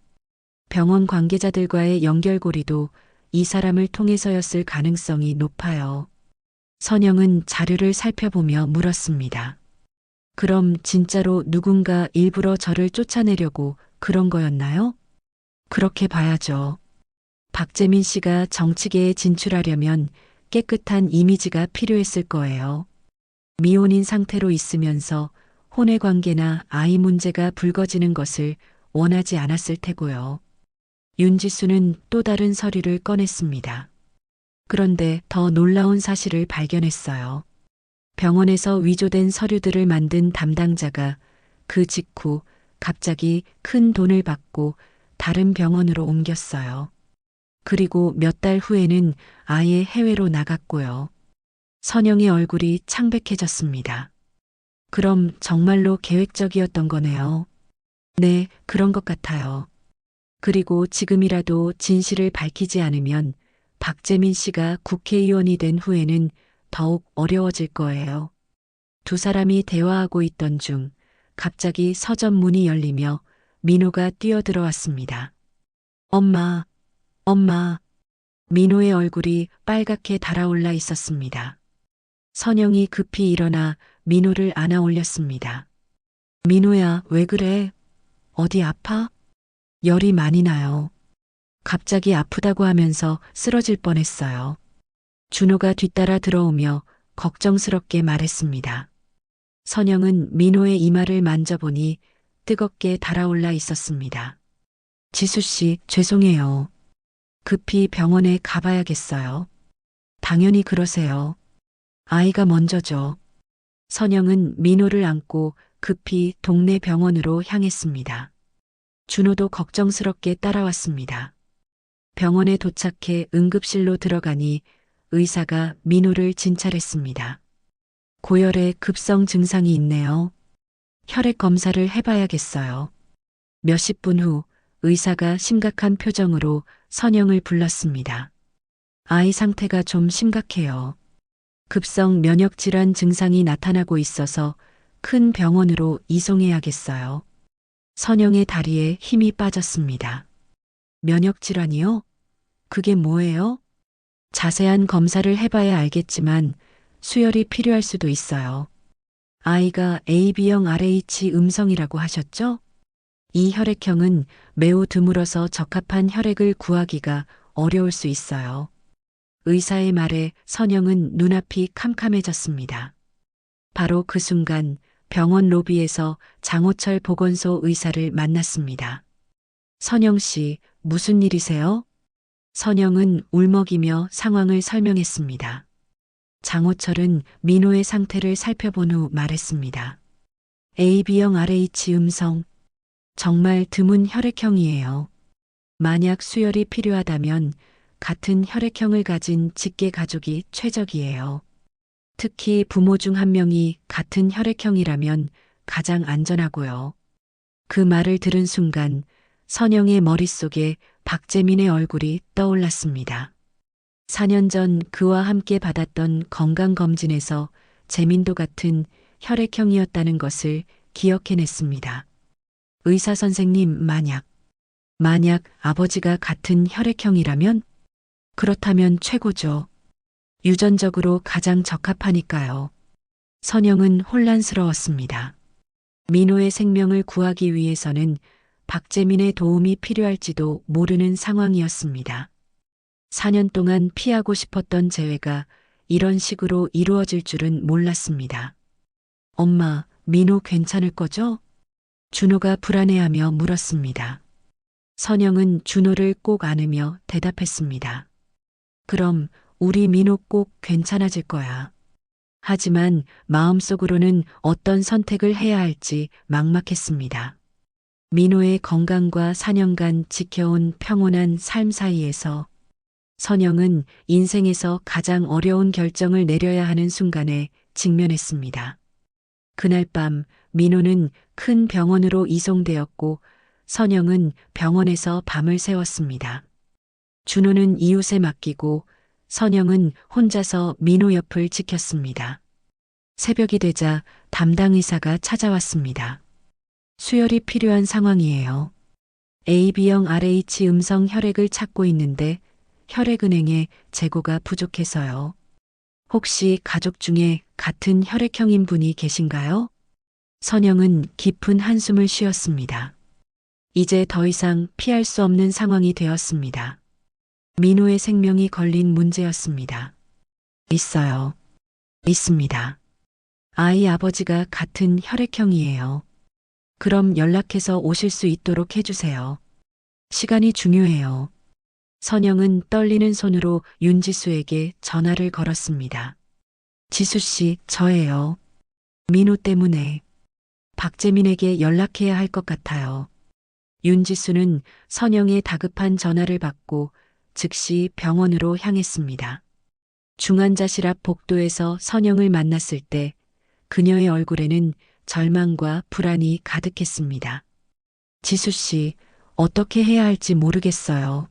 병원 관계자들과의 연결고리도 이 사람을 통해서였을 가능성이 높아요. 선영은 자료를 살펴보며 물었습니다. 그럼 진짜로 누군가 일부러 저를 쫓아내려고 그런 거였나요? 그렇게 봐야죠. 박재민 씨가 정치계에 진출하려면 깨끗한 이미지가 필요했을 거예요. 미혼인 상태로 있으면서 혼외 관계나 아이 문제가 불거지는 것을 원하지 않았을 테고요. 윤지수는 또 다른 서류를 꺼냈습니다. 그런데 더 놀라운 사실을 발견했어요. 병원에서 위조된 서류들을 만든 담당자가 그 직후 갑자기 큰 돈을 받고 다른 병원으로 옮겼어요. 그리고 몇 달 후에는 아예 해외로 나갔고요. 선영의 얼굴이 창백해졌습니다. 그럼 정말로 계획적이었던 거네요. 네, 그런 것 같아요. 그리고 지금이라도 진실을 밝히지 않으면 박재민 씨가 국회의원이 된 후에는 더욱 어려워질 거예요. 두 사람이 대화하고 있던 중 갑자기 서점 문이 열리며 민호가 뛰어들어왔습니다. 엄마, 엄마. 민호의 얼굴이 빨갛게 달아올라 있었습니다. 선영이 급히 일어나 민호를 안아 올렸습니다. 민호야, 왜 그래? 어디 아파? 열이 많이 나요. 갑자기 아프다고 하면서 쓰러질 뻔했어요. 준호가 뒤따라 들어오며 걱정스럽게 말했습니다. 선영은 민호의 이마를 만져보니 뜨겁게 달아올라 있었습니다. 지수 씨, 죄송해요. 급히 병원에 가봐야겠어요. 당연히 그러세요. 아이가 먼저죠. 선영은 민호를 안고 급히 동네 병원으로 향했습니다. 준호도 걱정스럽게 따라왔습니다. 병원에 도착해 응급실로 들어가니 의사가 민호를 진찰했습니다. 고열에 급성 증상이 있네요. 혈액 검사를 해봐야겠어요. 몇십 분 후 의사가 심각한 표정으로 선영을 불렀습니다. 아이 상태가 좀 심각해요. 급성 면역 질환 증상이 나타나고 있어서 큰 병원으로 이송해야겠어요. 선영의 다리에 힘이 빠졌습니다. 면역 질환이요? 그게 뭐예요? 자세한 검사를 해봐야 알겠지만 수혈이 필요할 수도 있어요. 아이가 AB형 RH 음성이라고 하셨죠? 이 혈액형은 매우 드물어서 적합한 혈액을 구하기가 어려울 수 있어요. 의사의 말에 선영은 눈앞이 캄캄해졌습니다. 바로 그 순간 병원 로비에서 장호철 보건소 의사를 만났습니다. 선영 씨, 무슨 일이세요? 선영은 울먹이며 상황을 설명했습니다. 장호철은 민호의 상태를 살펴본 후 말했습니다. AB형 RH 음성. 정말 드문 혈액형이에요. 만약 수혈이 필요하다면 같은 혈액형을 가진 직계 가족이 최적이에요. 특히 부모 중 한 명이 같은 혈액형이라면 가장 안전하고요. 그 말을 들은 순간 선영의 머릿속에 박재민의 얼굴이 떠올랐습니다. 4년 전 그와 함께 받았던 건강검진에서 재민도 같은 혈액형이었다는 것을 기억해냈습니다. 의사 선생님, 만약 아버지가 같은 혈액형이라면? 그렇다면 최고죠. 유전적으로 가장 적합하니까요. 선영은 혼란스러웠습니다. 민호의 생명을 구하기 위해서는 박재민의 도움이 필요할지도 모르는 상황이었습니다. 4년 동안 피하고 싶었던 재회가 이런 식으로 이루어질 줄은 몰랐습니다. 엄마, 민호 괜찮을 거죠? 준호가 불안해하며 물었습니다. 선영은 준호를 꼭 안으며 대답했습니다. 그럼 우리 민호 꼭 괜찮아질 거야. 하지만 마음속으로는 어떤 선택을 해야 할지 막막했습니다. 민호의 건강과 4년간 지켜온 평온한 삶 사이에서 선영은 인생에서 가장 어려운 결정을 내려야 하는 순간에 직면했습니다. 그날 밤 민호는 큰 병원으로 이송되었고 선영은 병원에서 밤을 새웠습니다. 준호는 이웃에 맡기고 선영은 혼자서 민호 옆을 지켰습니다. 새벽이 되자 담당 의사가 찾아왔습니다. 수혈이 필요한 상황이에요. AB형 RH 음성 혈액을 찾고 있는데 혈액은행에 재고가 부족해서요. 혹시 가족 중에 같은 혈액형인 분이 계신가요? 선영은 깊은 한숨을 쉬었습니다. 이제 더 이상 피할 수 없는 상황이 되었습니다. 민호의 생명이 걸린 문제였습니다. 있어요. 있습니다. 아이 아버지가 같은 혈액형이에요. 그럼 연락해서 오실 수 있도록 해주세요. 시간이 중요해요. 선영은 떨리는 손으로 윤지수에게 전화를 걸었습니다. 지수 씨, 저예요. 민호 때문에 박재민에게 연락해야 할 것 같아요. 윤지수는 선영의 다급한 전화를 받고 즉시 병원으로 향했습니다. 중환자실 앞 복도에서 선영을 만났을 때 그녀의 얼굴에는 절망과 불안이 가득했습니다. 지수 씨, 어떻게 해야 할지 모르겠어요.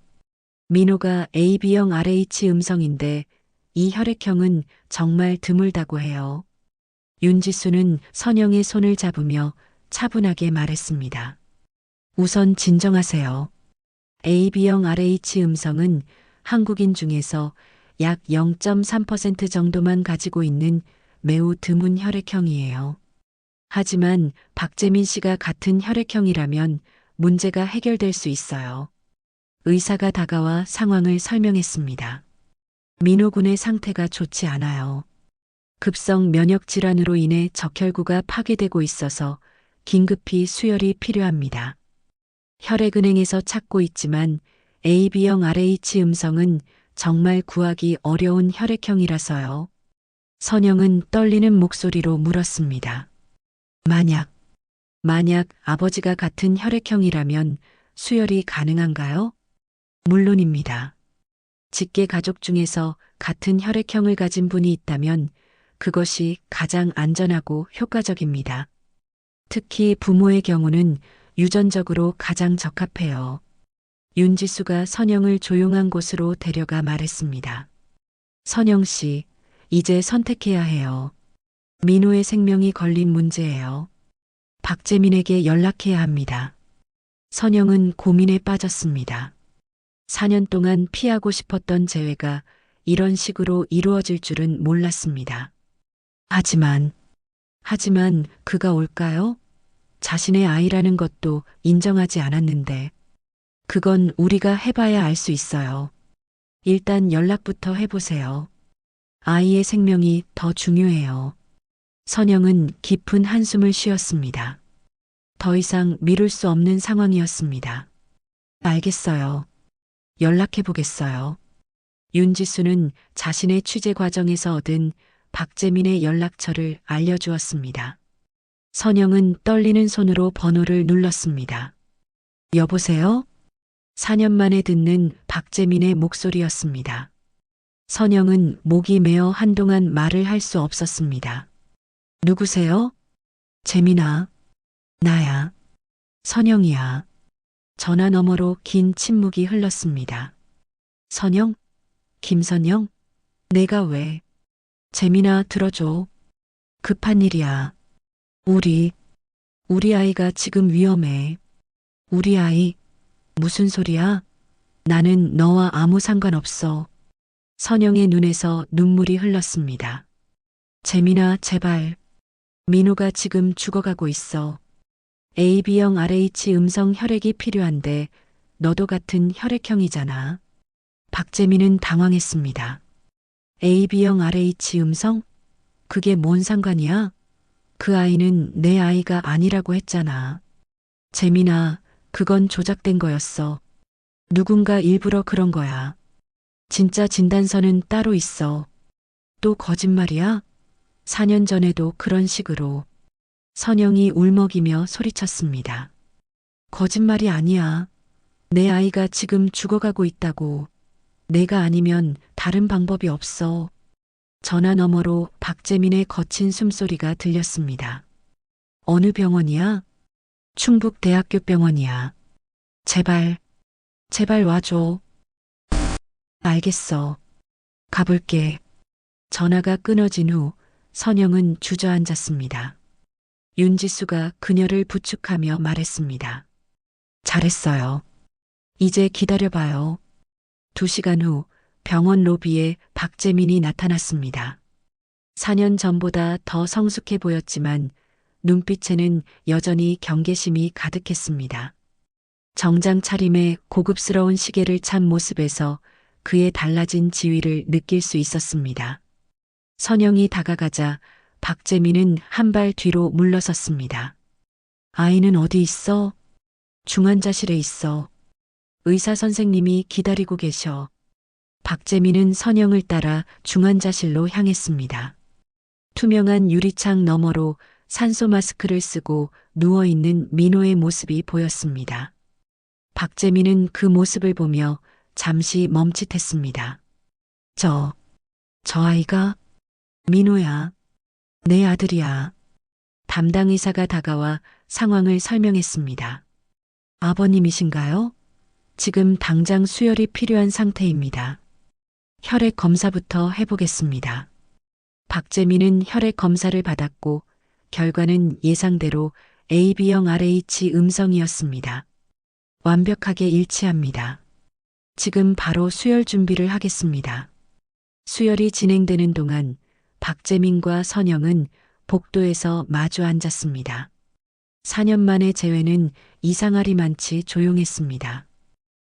민호가 AB형 RH 음성인데 이 혈액형은 정말 드물다고 해요. 윤지수는 선영의 손을 잡으며 차분하게 말했습니다. 우선 진정하세요. AB형 RH 음성은 한국인 중에서 약 0.3% 정도만 가지고 있는 매우 드문 혈액형이에요. 하지만 박재민 씨가 같은 혈액형이라면 문제가 해결될 수 있어요. 의사가 다가와 상황을 설명했습니다. 민호 군의 상태가 좋지 않아요. 급성 면역 질환으로 인해 적혈구가 파괴되고 있어서 긴급히 수혈이 필요합니다. 혈액은행에서 찾고 있지만 AB형 RH 음성은 정말 구하기 어려운 혈액형이라서요. 선영은 떨리는 목소리로 물었습니다. 만약 아버지가 같은 혈액형이라면 수혈이 가능한가요? 물론입니다. 직계 가족 중에서 같은 혈액형을 가진 분이 있다면 그것이 가장 안전하고 효과적입니다. 특히 부모의 경우는 유전적으로 가장 적합해요. 윤지수가 선영을 조용한 곳으로 데려가 말했습니다. 선영 씨, 이제 선택해야 해요. 민호의 생명이 걸린 문제예요. 박재민에게 연락해야 합니다. 선영은 고민에 빠졌습니다. 4년 동안 피하고 싶었던 재회가 이런 식으로 이루어질 줄은 몰랐습니다. 하지만 그가 올까요? 자신의 아이라는 것도 인정하지 않았는데 그건 우리가 해봐야 알 수 있어요. 일단 연락부터 해보세요. 아이의 생명이 더 중요해요. 선영은 깊은 한숨을 쉬었습니다. 더 이상 미룰 수 없는 상황이었습니다. 알겠어요. 연락해보겠어요. 윤지수는 자신의 취재 과정에서 얻은 박재민의 연락처를 알려주었습니다. 선영은 떨리는 손으로 번호를 눌렀습니다. 여보세요? 4년 만에 듣는 박재민의 목소리였습니다. 선영은 목이 메어 한동안 말을 할 수 없었습니다. 누구세요? 재민아. 나야. 선영이야. 전화 너머로 긴 침묵이 흘렀습니다. 선영? 김선영? 내가 왜? 재민아, 들어줘. 급한 일이야. 우리 아이가 지금 위험해. 우리 아이? 무슨 소리야? 나는 너와 아무 상관없어. 선영의 눈에서 눈물이 흘렀습니다. 재민아, 제발. 민호가 지금 죽어가고 있어. AB형 RH 음성 혈액이 필요한데 너도 같은 혈액형이잖아. 박재민은 당황했습니다. AB형 RH 음성? 그게 뭔 상관이야? 그 아이는 내 아이가 아니라고 했잖아. 재민아, 그건 조작된 거였어. 누군가 일부러 그런 거야. 진짜 진단서는 따로 있어. 또 거짓말이야? 4년 전에도 그런 식으로. 선영이 울먹이며 소리쳤습니다. 거짓말이 아니야. 내 아이가 지금 죽어가고 있다고. 내가 아니면 다른 방법이 없어. 전화 너머로 박재민의 거친 숨소리가 들렸습니다. 어느 병원이야? 충북대학교 병원이야. 제발 와줘. 알겠어. 가볼게. 전화가 끊어진 후 선영은 주저앉았습니다. 윤지수가 그녀를 부축하며 말했습니다. 잘했어요. 이제 기다려봐요. 2시간 후 병원 로비에 박재민이 나타났습니다. 4년 전보다 더 성숙해 보였지만 눈빛에는 여전히 경계심이 가득했습니다. 정장 차림에 고급스러운 시계를 찬 모습에서 그의 달라진 지위를 느낄 수 있었습니다. 선영이 다가가자 박재민은 한 발 뒤로 물러섰습니다. 아이는 어디 있어? 중환자실에 있어. 의사 선생님이 기다리고 계셔. 박재민은 선영을 따라 중환자실로 향했습니다. 투명한 유리창 너머로 산소 마스크를 쓰고 누워있는 민호의 모습이 보였습니다. 박재민은 그 모습을 보며 잠시 멈칫했습니다. 저 아이가? 민호야. 내 아들이야. 담당 의사가 다가와 상황을 설명했습니다. 아버님이신가요? 지금 당장 수혈이 필요한 상태입니다. 혈액 검사부터 해보겠습니다. 박재민은 혈액 검사를 받았고 결과는 예상대로 AB형 RH 음성이었습니다. 완벽하게 일치합니다. 지금 바로 수혈 준비를 하겠습니다. 수혈이 진행되는 동안 박재민과 선영은 복도에서 마주 앉았습니다. 4년 만의 재회는 이상하리만치 조용했습니다.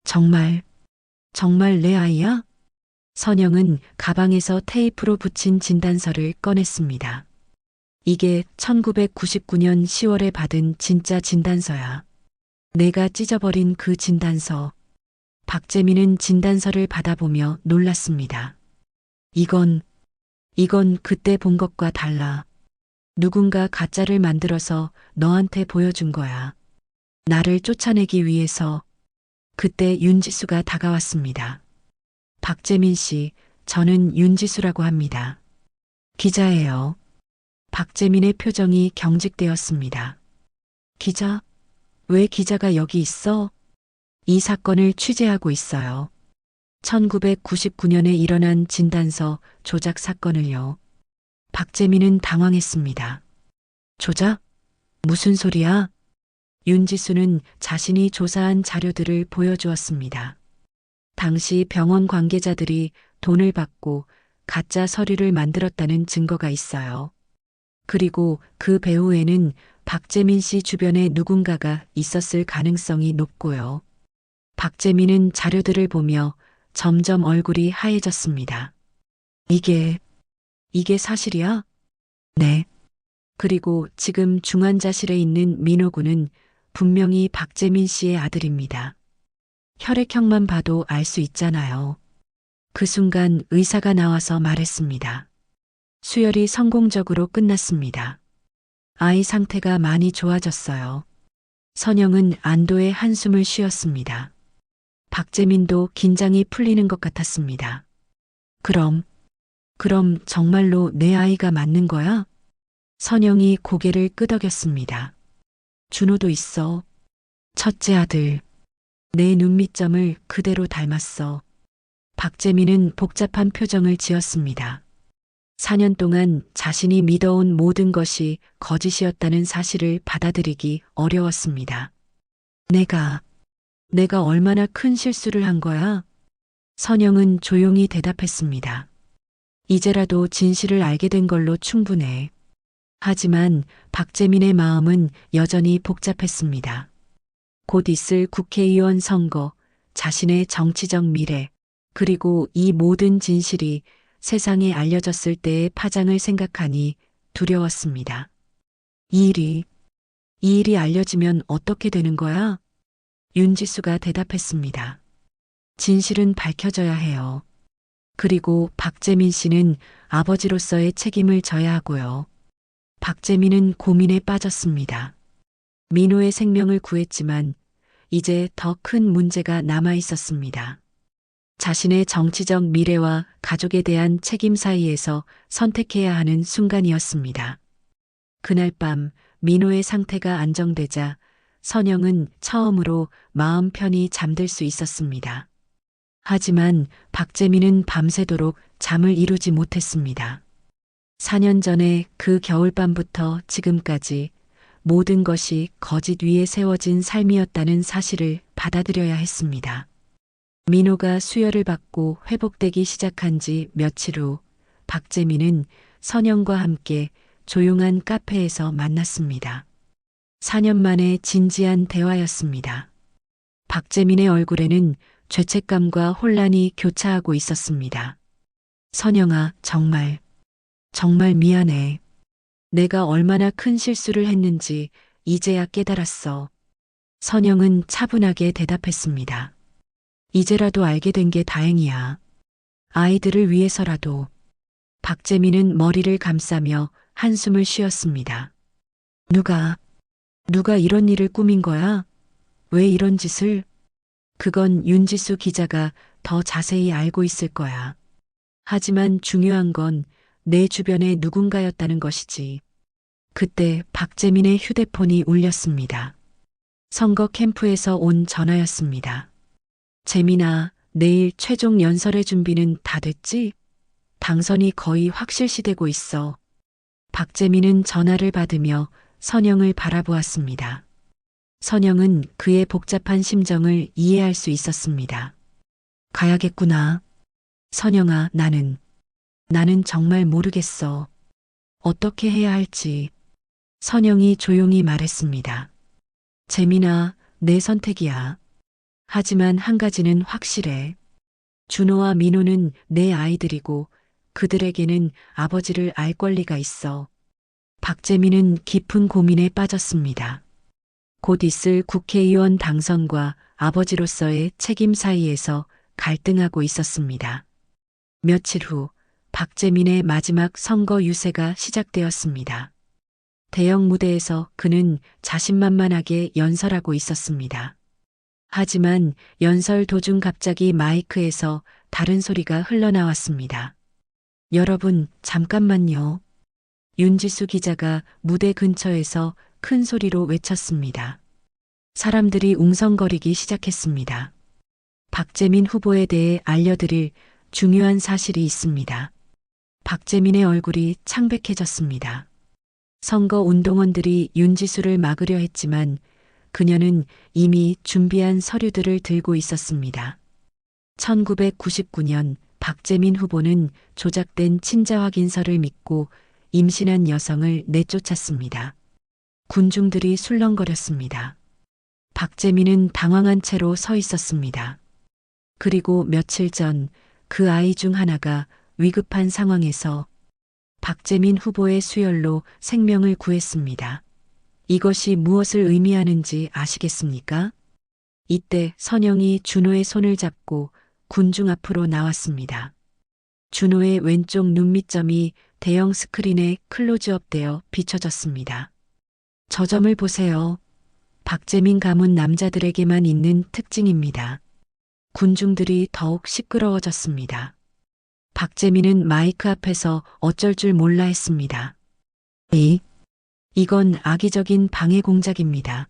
정말 내 아이야? 선영은 가방에서 테이프로 붙인 진단서를 꺼냈습니다. 이게 1999년 10월에 받은 진짜 진단서야. 내가 찢어버린 그 진단서. 박재민은 진단서를 받아보며 놀랐습니다. 이건 그때 본 것과 달라. 누군가 가짜를 만들어서 너한테 보여준 거야. 나를 쫓아내기 위해서. 그때 윤지수가 다가왔습니다. 박재민 씨, 저는 윤지수라고 합니다. 기자예요. 박재민의 표정이 경직되었습니다. 기자? 왜 기자가 여기 있어? 이 사건을 취재하고 있어요. 1999년에 일어난 진단서 조작 사건을요. 박재민은 당황했습니다. 조작? 무슨 소리야? 윤지수는 자신이 조사한 자료들을 보여주었습니다. 당시 병원 관계자들이 돈을 받고 가짜 서류를 만들었다는 증거가 있어요. 그리고 그 배후에는 박재민 씨 주변에 누군가가 있었을 가능성이 높고요. 박재민은 자료들을 보며 점점 얼굴이 하얘졌습니다. 이게 사실이야? 네. 그리고 지금 중환자실에 있는 민호 군은 분명히 박재민 씨의 아들입니다. 혈액형만 봐도 알 수 있잖아요. 그 순간 의사가 나와서 말했습니다. 수혈이 성공적으로 끝났습니다. 아이 상태가 많이 좋아졌어요. 선영은 안도의 한숨을 쉬었습니다. 박재민도 긴장이 풀리는 것 같았습니다. 그럼 정말로 내 아이가 맞는 거야? 선영이 고개를 끄덕였습니다. 준호도 있어. 첫째 아들. 내 눈밑점을 그대로 닮았어. 박재민은 복잡한 표정을 지었습니다. 4년 동안 자신이 믿어온 모든 것이 거짓이었다는 사실을 받아들이기 어려웠습니다. 내가 얼마나 큰 실수를 한 거야? 선영은 조용히 대답했습니다. 이제라도 진실을 알게 된 걸로 충분해. 하지만 박재민의 마음은 여전히 복잡했습니다. 곧 있을 국회의원 선거, 자신의 정치적 미래, 그리고 이 모든 진실이 세상에 알려졌을 때의 파장을 생각하니 두려웠습니다. 이 일이 알려지면 어떻게 되는 거야? 윤지수가 대답했습니다. 진실은 밝혀져야 해요. 그리고 박재민 씨는 아버지로서의 책임을 져야 하고요. 박재민은 고민에 빠졌습니다. 민호의 생명을 구했지만 이제 더 큰 문제가 남아 있었습니다. 자신의 정치적 미래와 가족에 대한 책임 사이에서 선택해야 하는 순간이었습니다. 그날 밤 민호의 상태가 안정되자 선영은 처음으로 마음 편히 잠들 수 있었습니다. 하지만 박재민은 밤새도록 잠을 이루지 못했습니다. 4년 전에 그 겨울밤부터 지금까지 모든 것이 거짓 위에 세워진 삶이었다는 사실을 받아들여야 했습니다. 민호가 수혈을 받고 회복되기 시작한 지 며칠 후 박재민은 선영과 함께 조용한 카페에서 만났습니다. 4년 만에 진지한 대화였습니다. 박재민의 얼굴에는 죄책감과 혼란이 교차하고 있었습니다. 선영아, 정말 미안해. 내가 얼마나 큰 실수를 했는지 이제야 깨달았어. 선영은 차분하게 대답했습니다. 이제라도 알게 된 게 다행이야. 아이들을 위해서라도. 박재민은 머리를 감싸며 한숨을 쉬었습니다. 누가 이런 일을 꾸민 거야? 왜 이런 짓을? 그건 윤지수 기자가 더 자세히 알고 있을 거야. 하지만 중요한 건 내 주변에 누군가였다는 것이지. 그때 박재민의 휴대폰이 울렸습니다. 선거 캠프에서 온 전화였습니다. 재민아, 내일 최종 연설의 준비는 다 됐지? 당선이 거의 확실시되고 있어. 박재민은 전화를 받으며 선영을 바라보았습니다. 선영은 그의 복잡한 심정을 이해할 수 있었습니다. 가야겠구나. 선영아, 나는 정말 모르겠어. 어떻게 해야 할지. 선영이 조용히 말했습니다. 재민아, 내 선택이야. 하지만 한 가지는 확실해. 준호와 민호는 내 아이들이고 그들에게는 아버지를 알 권리가 있어. 박재민은 깊은 고민에 빠졌습니다. 곧 있을 국회의원 당선과 아버지로서의 책임 사이에서 갈등하고 있었습니다. 며칠 후 박재민의 마지막 선거 유세가 시작되었습니다. 대형 무대에서 그는 자신만만하게 연설하고 있었습니다. 하지만 연설 도중 갑자기 마이크에서 다른 소리가 흘러나왔습니다. 여러분, 잠깐만요. 윤지수 기자가 무대 근처에서 큰 소리로 외쳤습니다. 사람들이 웅성거리기 시작했습니다. 박재민 후보에 대해 알려드릴 중요한 사실이 있습니다. 박재민의 얼굴이 창백해졌습니다. 선거 운동원들이 윤지수를 막으려 했지만 그녀는 이미 준비한 서류들을 들고 있었습니다. 1999년 박재민 후보는 조작된 친자 확인서를 믿고 임신한 여성을 내쫓았습니다. 군중들이 술렁거렸습니다. 박재민은 당황한 채로 서 있었습니다. 그리고 며칠 전 그 아이 중 하나가 위급한 상황에서 박재민 후보의 수혈로 생명을 구했습니다. 이것이 무엇을 의미하는지 아시겠습니까? 이때 선영이 준호의 손을 잡고 군중 앞으로 나왔습니다. 준호의 왼쪽 눈밑점이 대형 스크린에 클로즈업되어 비춰졌습니다. 저 점을 보세요. 박재민 가문 남자들에게만 있는 특징입니다. 군중들이 더욱 시끄러워졌습니다. 박재민은 마이크 앞에서 어쩔 줄 몰라 했습니다. 이건 악의적인 방해 공작입니다.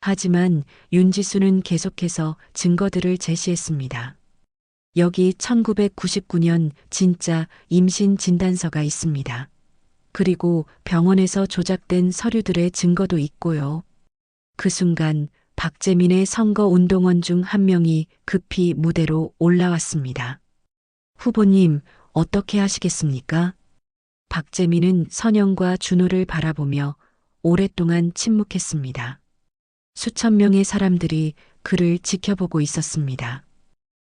하지만 윤지수는 계속해서 증거들을 제시했습니다. 여기 1999년 진짜 임신 진단서가 있습니다. 그리고 병원에서 조작된 서류들의 증거도 있고요. 그 순간 박재민의 선거 운동원 중 한 명이 급히 무대로 올라왔습니다. 후보님, 어떻게 하시겠습니까? 박재민은 선영과 준호를 바라보며 오랫동안 침묵했습니다. 수천 명의 사람들이 그를 지켜보고 있었습니다.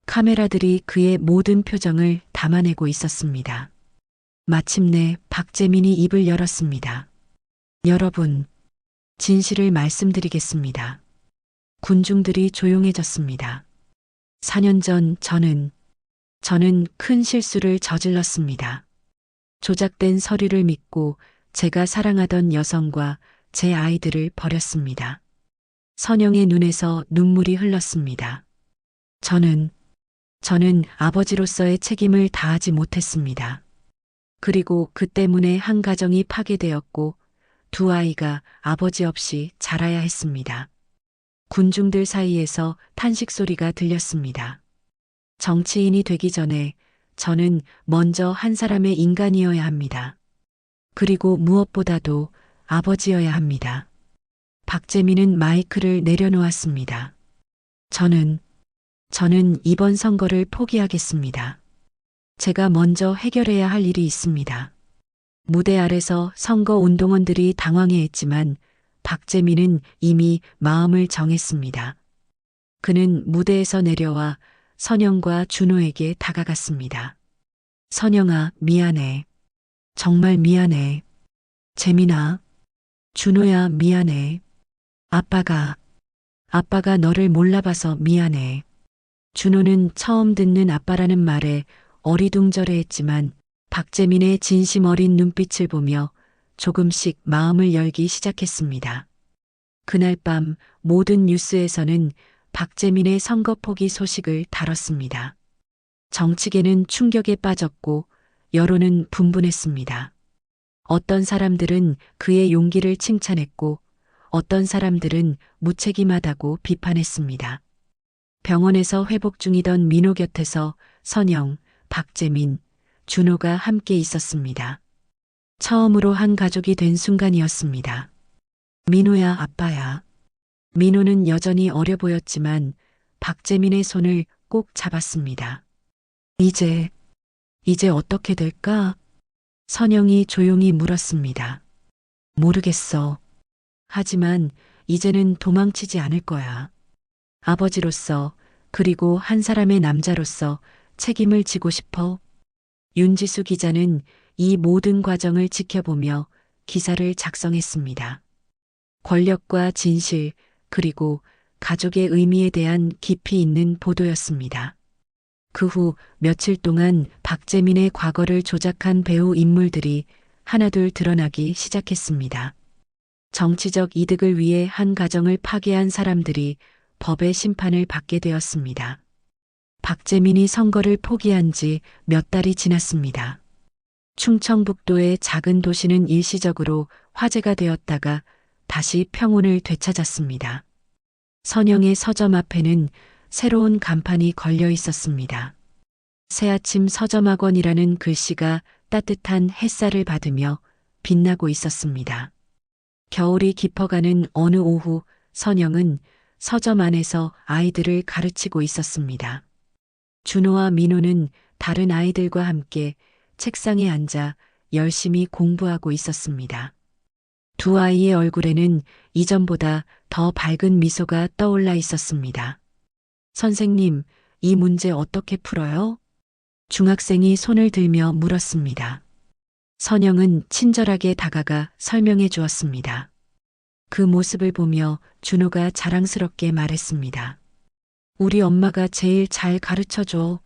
카메라들이 그의 모든 표정을 담아내고 있었습니다. 마침내 박재민이 입을 열었습니다. 여러분, 진실을 말씀드리겠습니다. 군중들이 조용해졌습니다. 4년 전 저는 큰 실수를 저질렀습니다. 조작된 서류를 믿고 제가 사랑하던 여성과 제 아이들을 버렸습니다. 선영의 눈에서 눈물이 흘렀습니다. 저는 아버지로서의 책임을 다하지 못했습니다. 그리고 그 때문에 한 가정이 파괴되었고 두 아이가 아버지 없이 자라야 했습니다. 군중들 사이에서 탄식 소리가 들렸습니다. 정치인이 되기 전에 저는 먼저 한 사람의 인간이어야 합니다. 그리고 무엇보다도 아버지여야 합니다. 박재민은 마이크를 내려놓았습니다. 저는 이번 선거를 포기하겠습니다. 제가 먼저 해결해야 할 일이 있습니다. 무대 아래서 선거 운동원들이 당황해했지만 박재민은 이미 마음을 정했습니다. 그는 무대에서 내려와 선영과 준호에게 다가갔습니다. 선영아, 미안해. 정말 미안해. 재민아, 준호야, 미안해. 아빠가 너를 몰라봐서 미안해. 준호는 처음 듣는 아빠라는 말에 어리둥절해했지만 박재민의 진심 어린 눈빛을 보며 조금씩 마음을 열기 시작했습니다. 그날 밤 모든 뉴스에서는 박재민의 선거 포기 소식을 다뤘습니다. 정치계는 충격에 빠졌고 여론은 분분했습니다. 어떤 사람들은 그의 용기를 칭찬했고 어떤 사람들은 무책임하다고 비판했습니다. 병원에서 회복 중이던 민호 곁에서 선영, 박재민, 준호가 함께 있었습니다. 처음으로 한 가족이 된 순간이었습니다. 민호야, 아빠야. 민호는 여전히 어려 보였지만 박재민의 손을 꼭 잡았습니다. 이제 어떻게 될까? 선영이 조용히 물었습니다. 모르겠어. 하지만 이제는 도망치지 않을 거야. 아버지로서 그리고 한 사람의 남자로서 책임을 지고 싶어. 윤지수 기자는 이 모든 과정을 지켜보며 기사를 작성했습니다. 권력과 진실 그리고 가족의 의미에 대한 깊이 있는 보도였습니다. 그 후 며칠 동안 박재민의 과거를 조작한 배우 인물들이 하나둘 드러나기 시작했습니다. 정치적 이득을 위해 한 가정을 파괴한 사람들이 법의 심판을 받게 되었습니다. 박재민이 선거를 포기한 지 몇 달이 지났습니다. 충청북도의 작은 도시는 일시적으로 화제가 되었다가 다시 평온을 되찾았습니다. 선영의 서점 앞에는 새로운 간판이 걸려 있었습니다. 새아침 서점학원이라는 글씨가 따뜻한 햇살을 받으며 빛나고 있었습니다. 겨울이 깊어가는 어느 오후 선영은 서점 안에서 아이들을 가르치고 있었습니다. 준호와 민호는 다른 아이들과 함께 책상에 앉아 열심히 공부하고 있었습니다. 두 아이의 얼굴에는 이전보다 더 밝은 미소가 떠올라 있었습니다. 선생님, 이 문제 어떻게 풀어요? 중학생이 손을 들며 물었습니다. 선영은 친절하게 다가가 설명해 주었습니다. 그 모습을 보며 준호가 자랑스럽게 말했습니다. 우리 엄마가 제일 잘 가르쳐줘.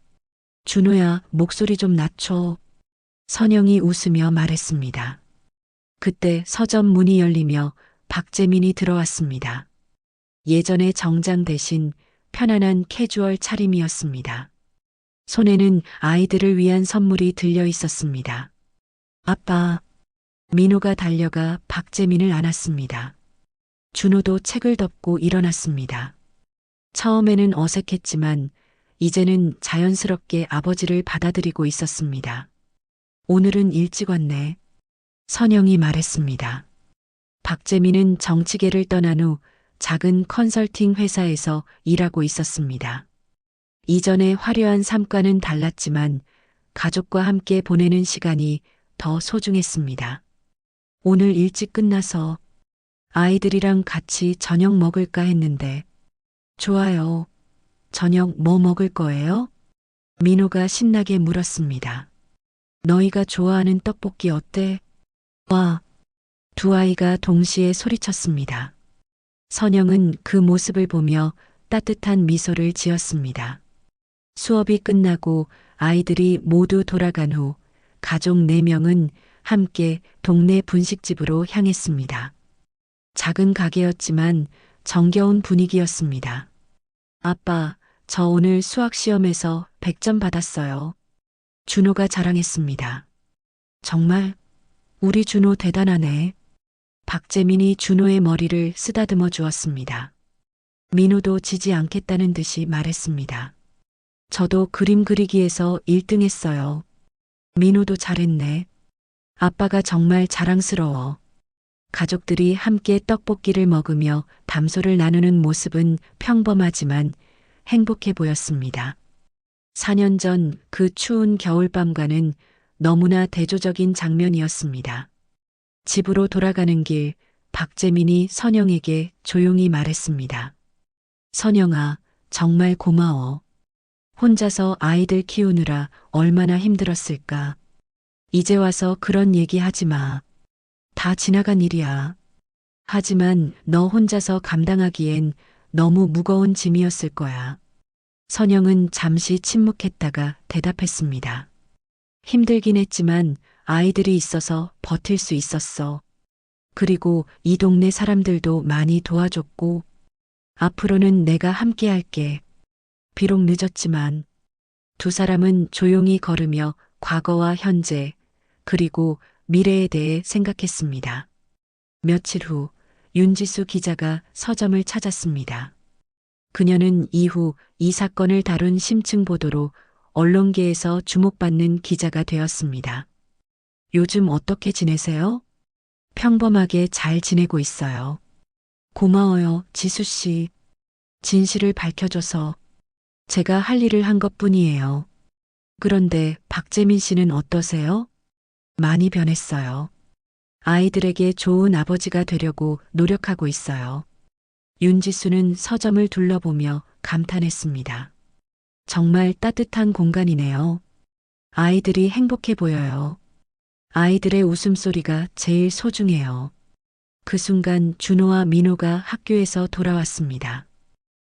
준호야, 목소리 좀 낮춰. 선영이 웃으며 말했습니다. 그때 서점 문이 열리며 박재민이 들어왔습니다. 예전의 정장 대신 편안한 캐주얼 차림이었습니다. 손에는 아이들을 위한 선물이 들려 있었습니다. 아빠, 민호가 달려가 박재민을 안았습니다. 준호도 책을 덮고 일어났습니다. 처음에는 어색했지만 이제는 자연스럽게 아버지를 받아들이고 있었습니다. 오늘은 일찍 왔네. 선영이 말했습니다. 박재민은 정치계를 떠난 후 작은 컨설팅 회사에서 일하고 있었습니다. 이전의 화려한 삶과는 달랐지만 가족과 함께 보내는 시간이 더 소중했습니다. 오늘 일찍 끝나서 아이들이랑 같이 저녁 먹을까 했는데. 좋아요. 저녁 뭐 먹을 거예요? 민호가 신나게 물었습니다. 너희가 좋아하는 떡볶이 어때? 와. 두 아이가 동시에 소리쳤습니다. 선영은 그 모습을 보며 따뜻한 미소를 지었습니다. 수업이 끝나고 아이들이 모두 돌아간 후 가족 4명은 함께 동네 분식집으로 향했습니다. 작은 가게였지만 정겨운 분위기였습니다. 아빠, 저 오늘 수학 시험에서 100점 받았어요. 준호가 자랑했습니다. 정말? 우리 준호 대단하네. 박재민이 준호의 머리를 쓰다듬어 주었습니다. 민호도 지지 않겠다는 듯이 말했습니다. 저도 그림 그리기에서 1등 했어요. 민호도 잘했네. 아빠가 정말 자랑스러워. 가족들이 함께 떡볶이를 먹으며 담소를 나누는 모습은 평범하지만 행복해 보였습니다. 4년 전 그 추운 겨울밤과는 너무나 대조적인 장면이었습니다. 집으로 돌아가는 길, 박재민이 선영에게 조용히 말했습니다. 선영아, 정말 고마워. 혼자서 아이들 키우느라 얼마나 힘들었을까. 이제 와서 그런 얘기 하지 마. 다 지나간 일이야. 하지만 너 혼자서 감당하기엔 너무 무거운 짐이었을 거야. 선영은 잠시 침묵했다가 대답했습니다. 힘들긴 했지만 아이들이 있어서 버틸 수 있었어. 그리고 이 동네 사람들도 많이 도와줬고, 앞으로는 내가 함께 할게. 비록 늦었지만. 두 사람은 조용히 걸으며 과거와 현재, 그리고 미래에 대해 생각했습니다. 며칠 후 윤지수 기자가 서점을 찾았습니다. 그녀는 이후 이 사건을 다룬 심층 보도로 언론계에서 주목받는 기자가 되었습니다. 요즘 어떻게 지내세요? 평범하게 잘 지내고 있어요. 고마워요, 지수 씨. 진실을 밝혀줘서. 제가 할 일을 한 것뿐이에요. 그런데 박재민 씨는 어떠세요? 많이 변했어요. 아이들에게 좋은 아버지가 되려고 노력하고 있어요. 윤지수는 서점을 둘러보며 감탄했습니다. 정말 따뜻한 공간이네요. 아이들이 행복해 보여요. 아이들의 웃음소리가 제일 소중해요. 그 순간 준호와 민호가 학교에서 돌아왔습니다.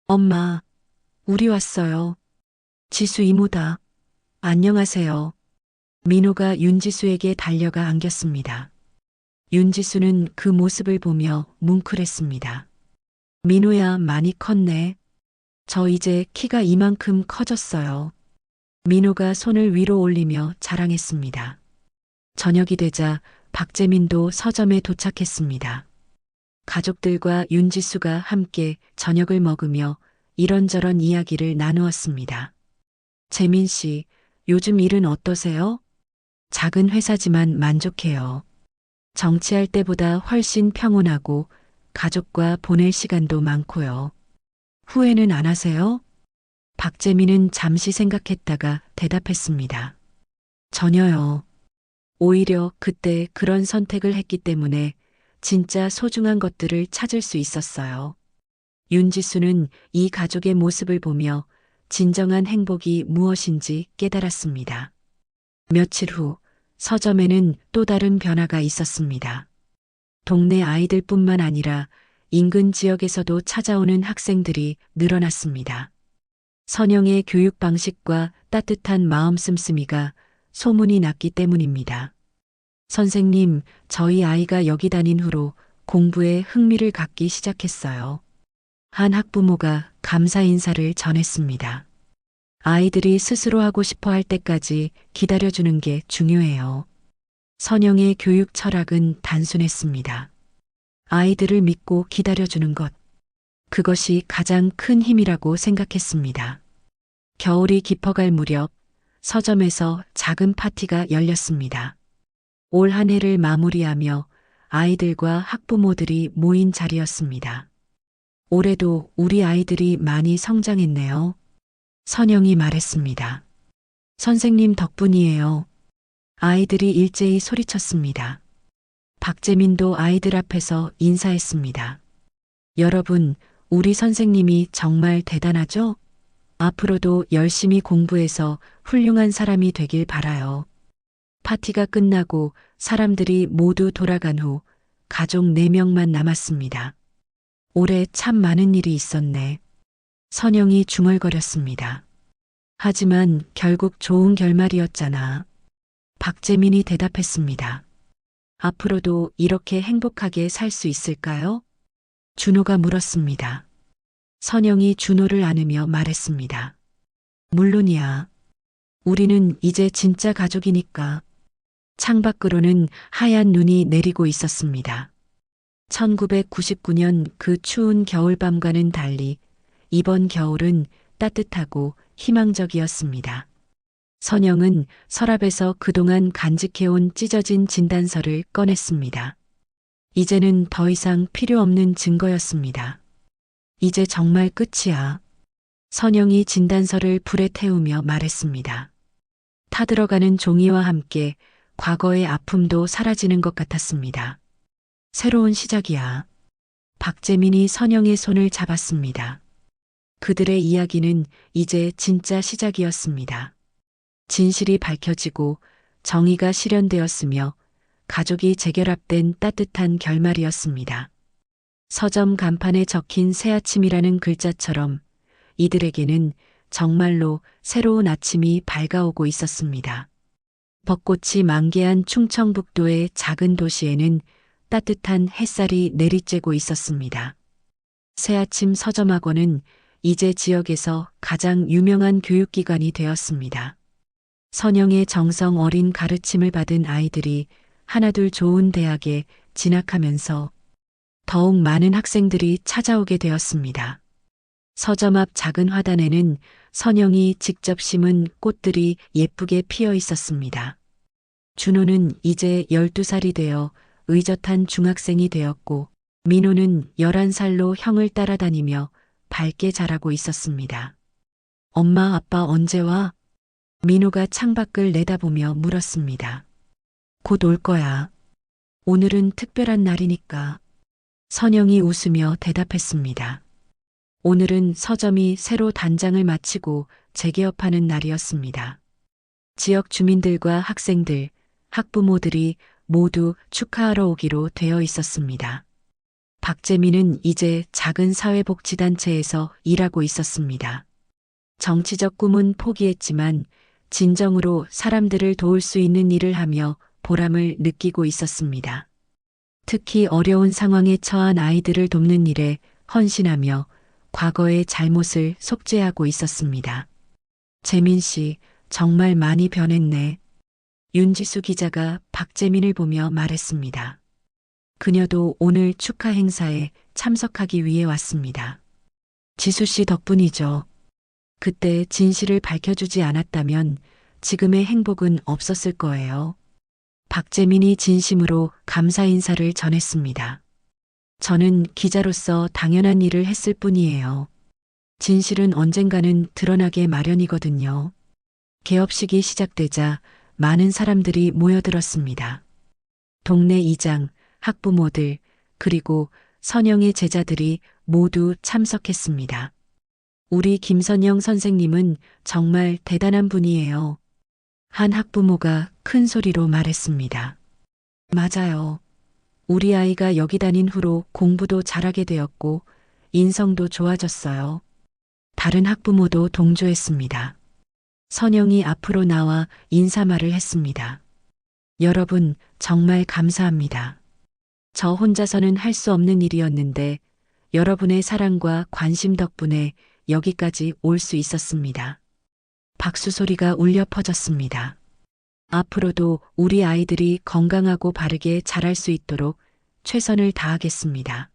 엄마, 우리 왔어요. 지수 이모다. 안녕하세요. 민호가 윤지수에게 달려가 안겼습니다. 윤지수는 그 모습을 보며 뭉클했습니다. 민호야, 많이 컸네. 저 이제 키가 이만큼 커졌어요. 민호가 손을 위로 올리며 자랑했습니다. 저녁이 되자 박재민도 서점에 도착했습니다. 가족들과 윤지수가 함께 저녁을 먹으며 이런저런 이야기를 나누었습니다. 재민 씨, 요즘 일은 어떠세요? 작은 회사지만 만족해요. 정치할 때보다 훨씬 평온하고 가족과 보낼 시간도 많고요. 후회는 안 하세요? 박재민은 잠시 생각했다가 대답했습니다. 전혀요. 오히려 그때 그런 선택을 했기 때문에 진짜 소중한 것들을 찾을 수 있었어요. 윤지수는 이 가족의 모습을 보며 진정한 행복이 무엇인지 깨달았습니다. 며칠 후 서점에는 또 다른 변화가 있었습니다. 동네 아이들뿐만 아니라 인근 지역에서도 찾아오는 학생들이 늘어났습니다. 선영의 교육 방식과 따뜻한 마음 씀씀이가 소문이 났기 때문입니다. 선생님, 저희 아이가 여기 다닌 후로 공부에 흥미를 갖기 시작했어요. 한 학부모가 감사 인사를 전했습니다. 아이들이 스스로 하고 싶어 할 때까지 기다려주는 게 중요해요. 선영의 교육 철학은 단순했습니다. 아이들을 믿고 기다려주는 것. 그것이 가장 큰 힘이라고 생각했습니다. 겨울이 깊어갈 무렵 서점에서 작은 파티가 열렸습니다. 올 한 해를 마무리하며 아이들과 학부모들이 모인 자리였습니다. 올해도 우리 아이들이 많이 성장했네요. 선영이 말했습니다. 선생님 덕분이에요. 아이들이 일제히 소리쳤습니다. 박재민도 아이들 앞에서 인사했습니다. 여러분, 우리 선생님이 정말 대단하죠? 앞으로도 열심히 공부해서 훌륭한 사람이 되길 바라요. 파티가 끝나고 사람들이 모두 돌아간 후 가족 4명만 남았습니다. 올해 참 많은 일이 있었네. 선영이 중얼거렸습니다. 하지만 결국 좋은 결말이었잖아. 박재민이 대답했습니다. 앞으로도 이렇게 행복하게 살 수 있을까요? 준호가 물었습니다. 선영이 준호를 안으며 말했습니다. 물론이야. 우리는 이제 진짜 가족이니까. 창밖으로는 하얀 눈이 내리고 있었습니다. 1999년 그 추운 겨울밤과는 달리 이번 겨울은 따뜻하고 희망적이었습니다. 선영은 서랍에서 그동안 간직해온 찢어진 진단서를 꺼냈습니다. 이제는 더 이상 필요 없는 증거였습니다. 이제 정말 끝이야. 선영이 진단서를 불에 태우며 말했습니다. 타들어가는 종이와 함께 과거의 아픔도 사라지는 것 같았습니다. 새로운 시작이야. 박재민이 선영의 손을 잡았습니다. 그들의 이야기는 이제 진짜 시작이었습니다. 진실이 밝혀지고 정의가 실현되었으며 가족이 재결합된 따뜻한 결말이었습니다. 서점 간판에 적힌 새아침이라는 글자처럼 이들에게는 정말로 새로운 아침이 밝아오고 있었습니다. 벚꽃이 만개한 충청북도의 작은 도시에는 따뜻한 햇살이 내리쬐고 있었습니다. 새아침 서점학원은 이제 지역에서 가장 유명한 교육기관이 되었습니다. 선영의 정성 어린 가르침을 받은 아이들이 하나둘 좋은 대학에 진학하면서 더욱 많은 학생들이 찾아오게 되었습니다. 서점 앞 작은 화단에는 선영이 직접 심은 꽃들이 예쁘게 피어 있었습니다. 준호는 이제 12살이 되어 의젓한 중학생이 되었고 민호는 11살로 형을 따라다니며 밝게 자라고 있었습니다. 엄마, 아빠 언제 와? 민호가 창밖을 내다보며 물었습니다. 곧 올 거야. 오늘은 특별한 날이니까. 선영이 웃으며 대답했습니다. 오늘은 서점이 새로 단장을 마치고 재개업하는 날이었습니다. 지역 주민들과 학생들, 학부모들이 모두 축하하러 오기로 되어 있었습니다. 박재민은 이제 작은 사회복지단체에서 일하고 있었습니다. 정치적 꿈은 포기했지만 진정으로 사람들을 도울 수 있는 일을 하며 보람을 느끼고 있었습니다. 특히 어려운 상황에 처한 아이들을 돕는 일에 헌신하며 과거의 잘못을 속죄하고 있었습니다. 재민 씨, 정말 많이 변했네. 윤지수 기자가 박재민을 보며 말했습니다. 그녀도 오늘 축하 행사에 참석하기 위해 왔습니다. 지수 씨 덕분이죠. 그때 진실을 밝혀주지 않았다면 지금의 행복은 없었을 거예요. 박재민이 진심으로 감사 인사를 전했습니다. 저는 기자로서 당연한 일을 했을 뿐이에요. 진실은 언젠가는 드러나게 마련이거든요. 개업식이 시작되자 많은 사람들이 모여들었습니다. 동네 이장, 학부모들, 그리고 선영의 제자들이 모두 참석했습니다. 우리 김선영 선생님은 정말 대단한 분이에요. 한 학부모가 큰 소리로 말했습니다. 맞아요. 우리 아이가 여기 다닌 후로 공부도 잘하게 되었고 인성도 좋아졌어요. 다른 학부모도 동조했습니다. 선영이 앞으로 나와 인사말을 했습니다. 여러분, 정말 감사합니다. 저 혼자서는 할 수 없는 일이었는데 여러분의 사랑과 관심 덕분에 여기까지 올 수 있었습니다. 박수 소리가 울려 퍼졌습니다. 앞으로도 우리 아이들이 건강하고 바르게 자랄 수 있도록 최선을 다하겠습니다.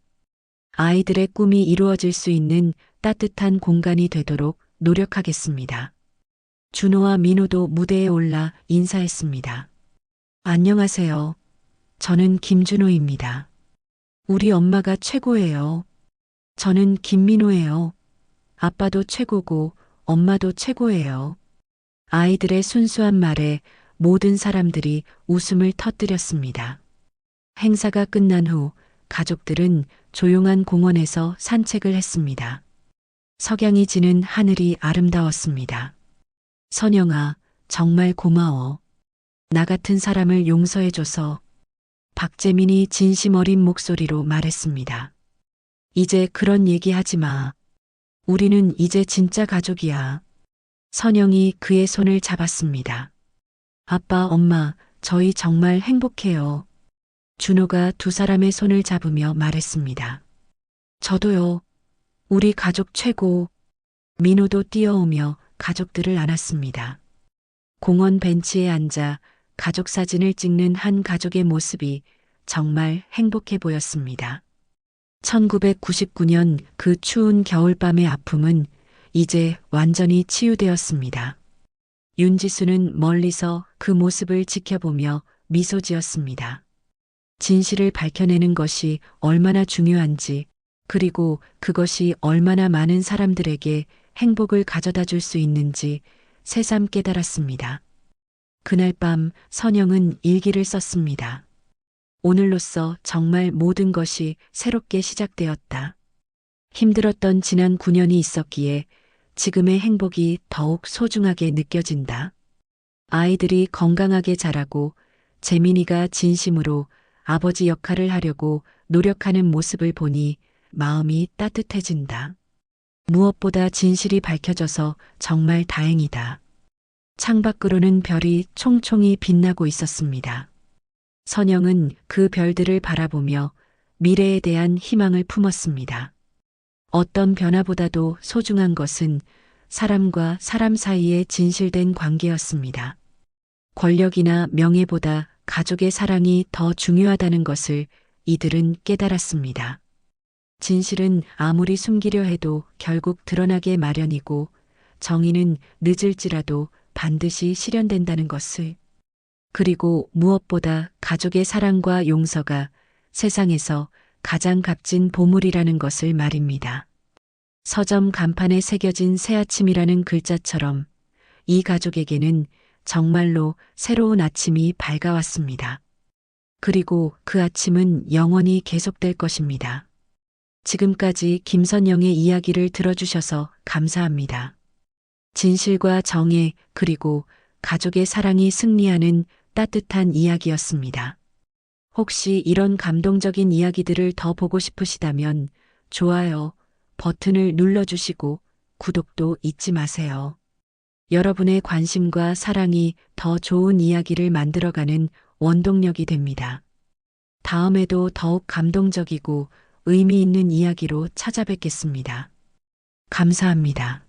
아이들의 꿈이 이루어질 수 있는 따뜻한 공간이 되도록 노력하겠습니다. 준호와 민호도 무대에 올라 인사했습니다. 안녕하세요. 저는 김준호입니다. 우리 엄마가 최고예요. 저는 김민호예요. 아빠도 최고고 엄마도 최고예요. 아이들의 순수한 말에 모든 사람들이 웃음을 터뜨렸습니다. 행사가 끝난 후 가족들은 조용한 공원에서 산책을 했습니다. 석양이 지는 하늘이 아름다웠습니다. 선영아, 정말 고마워. 나 같은 사람을 용서해줘서. 박재민이 진심 어린 목소리로 말했습니다. 이제 그런 얘기 하지 마. 우리는 이제 진짜 가족이야. 선영이 그의 손을 잡았습니다. 아빠, 엄마, 저희 정말 행복해요. 준호가 두 사람의 손을 잡으며 말했습니다. 저도요. 우리 가족 최고. 민호도 뛰어오며 가족들을 안았습니다. 공원 벤치에 앉아 가족 사진을 찍는 한 가족의 모습이 정말 행복해 보였습니다. 1999년 그 추운 겨울밤의 아픔은 이제 완전히 치유되었습니다. 윤지수는 멀리서 그 모습을 지켜보며 미소 지었습니다. 진실을 밝혀내는 것이 얼마나 중요한지, 그리고 그것이 얼마나 많은 사람들에게 행복을 가져다 줄 수 있는지 새삼 깨달았습니다. 그날 밤 선영은 일기를 썼습니다. 오늘로써 정말 모든 것이 새롭게 시작되었다. 힘들었던 지난 9년이 있었기에 지금의 행복이 더욱 소중하게 느껴진다. 아이들이 건강하게 자라고 재민이가 진심으로 아버지 역할을 하려고 노력하는 모습을 보니 마음이 따뜻해진다. 무엇보다 진실이 밝혀져서 정말 다행이다. 창밖으로는 별이 총총히 빛나고 있었습니다. 선영은 그 별들을 바라보며 미래에 대한 희망을 품었습니다. 어떤 변화보다도 소중한 것은 사람과 사람 사이의 진실된 관계였습니다. 권력이나 명예보다 가족의 사랑이 더 중요하다는 것을 이들은 깨달았습니다. 진실은 아무리 숨기려 해도 결국 드러나게 마련이고 정의는 늦을지라도 반드시 실현된다는 것을. 그리고 무엇보다 가족의 사랑과 용서가 세상에서 가장 값진 보물이라는 것을 말입니다. 서점 간판에 새겨진 새아침이라는 글자처럼 이 가족에게는 정말로 새로운 아침이 밝아왔습니다. 그리고 그 아침은 영원히 계속될 것입니다. 지금까지 김선영의 이야기를 들어주셔서 감사합니다. 진실과 정의 그리고 가족의 사랑이 승리하는 따뜻한 이야기였습니다. 혹시 이런 감동적인 이야기들을 더 보고 싶으시다면 좋아요 버튼을 눌러주시고 구독도 잊지 마세요. 여러분의 관심과 사랑이 더 좋은 이야기를 만들어가는 원동력이 됩니다. 다음에도 더욱 감동적이고 의미 있는 이야기로 찾아뵙겠습니다. 감사합니다.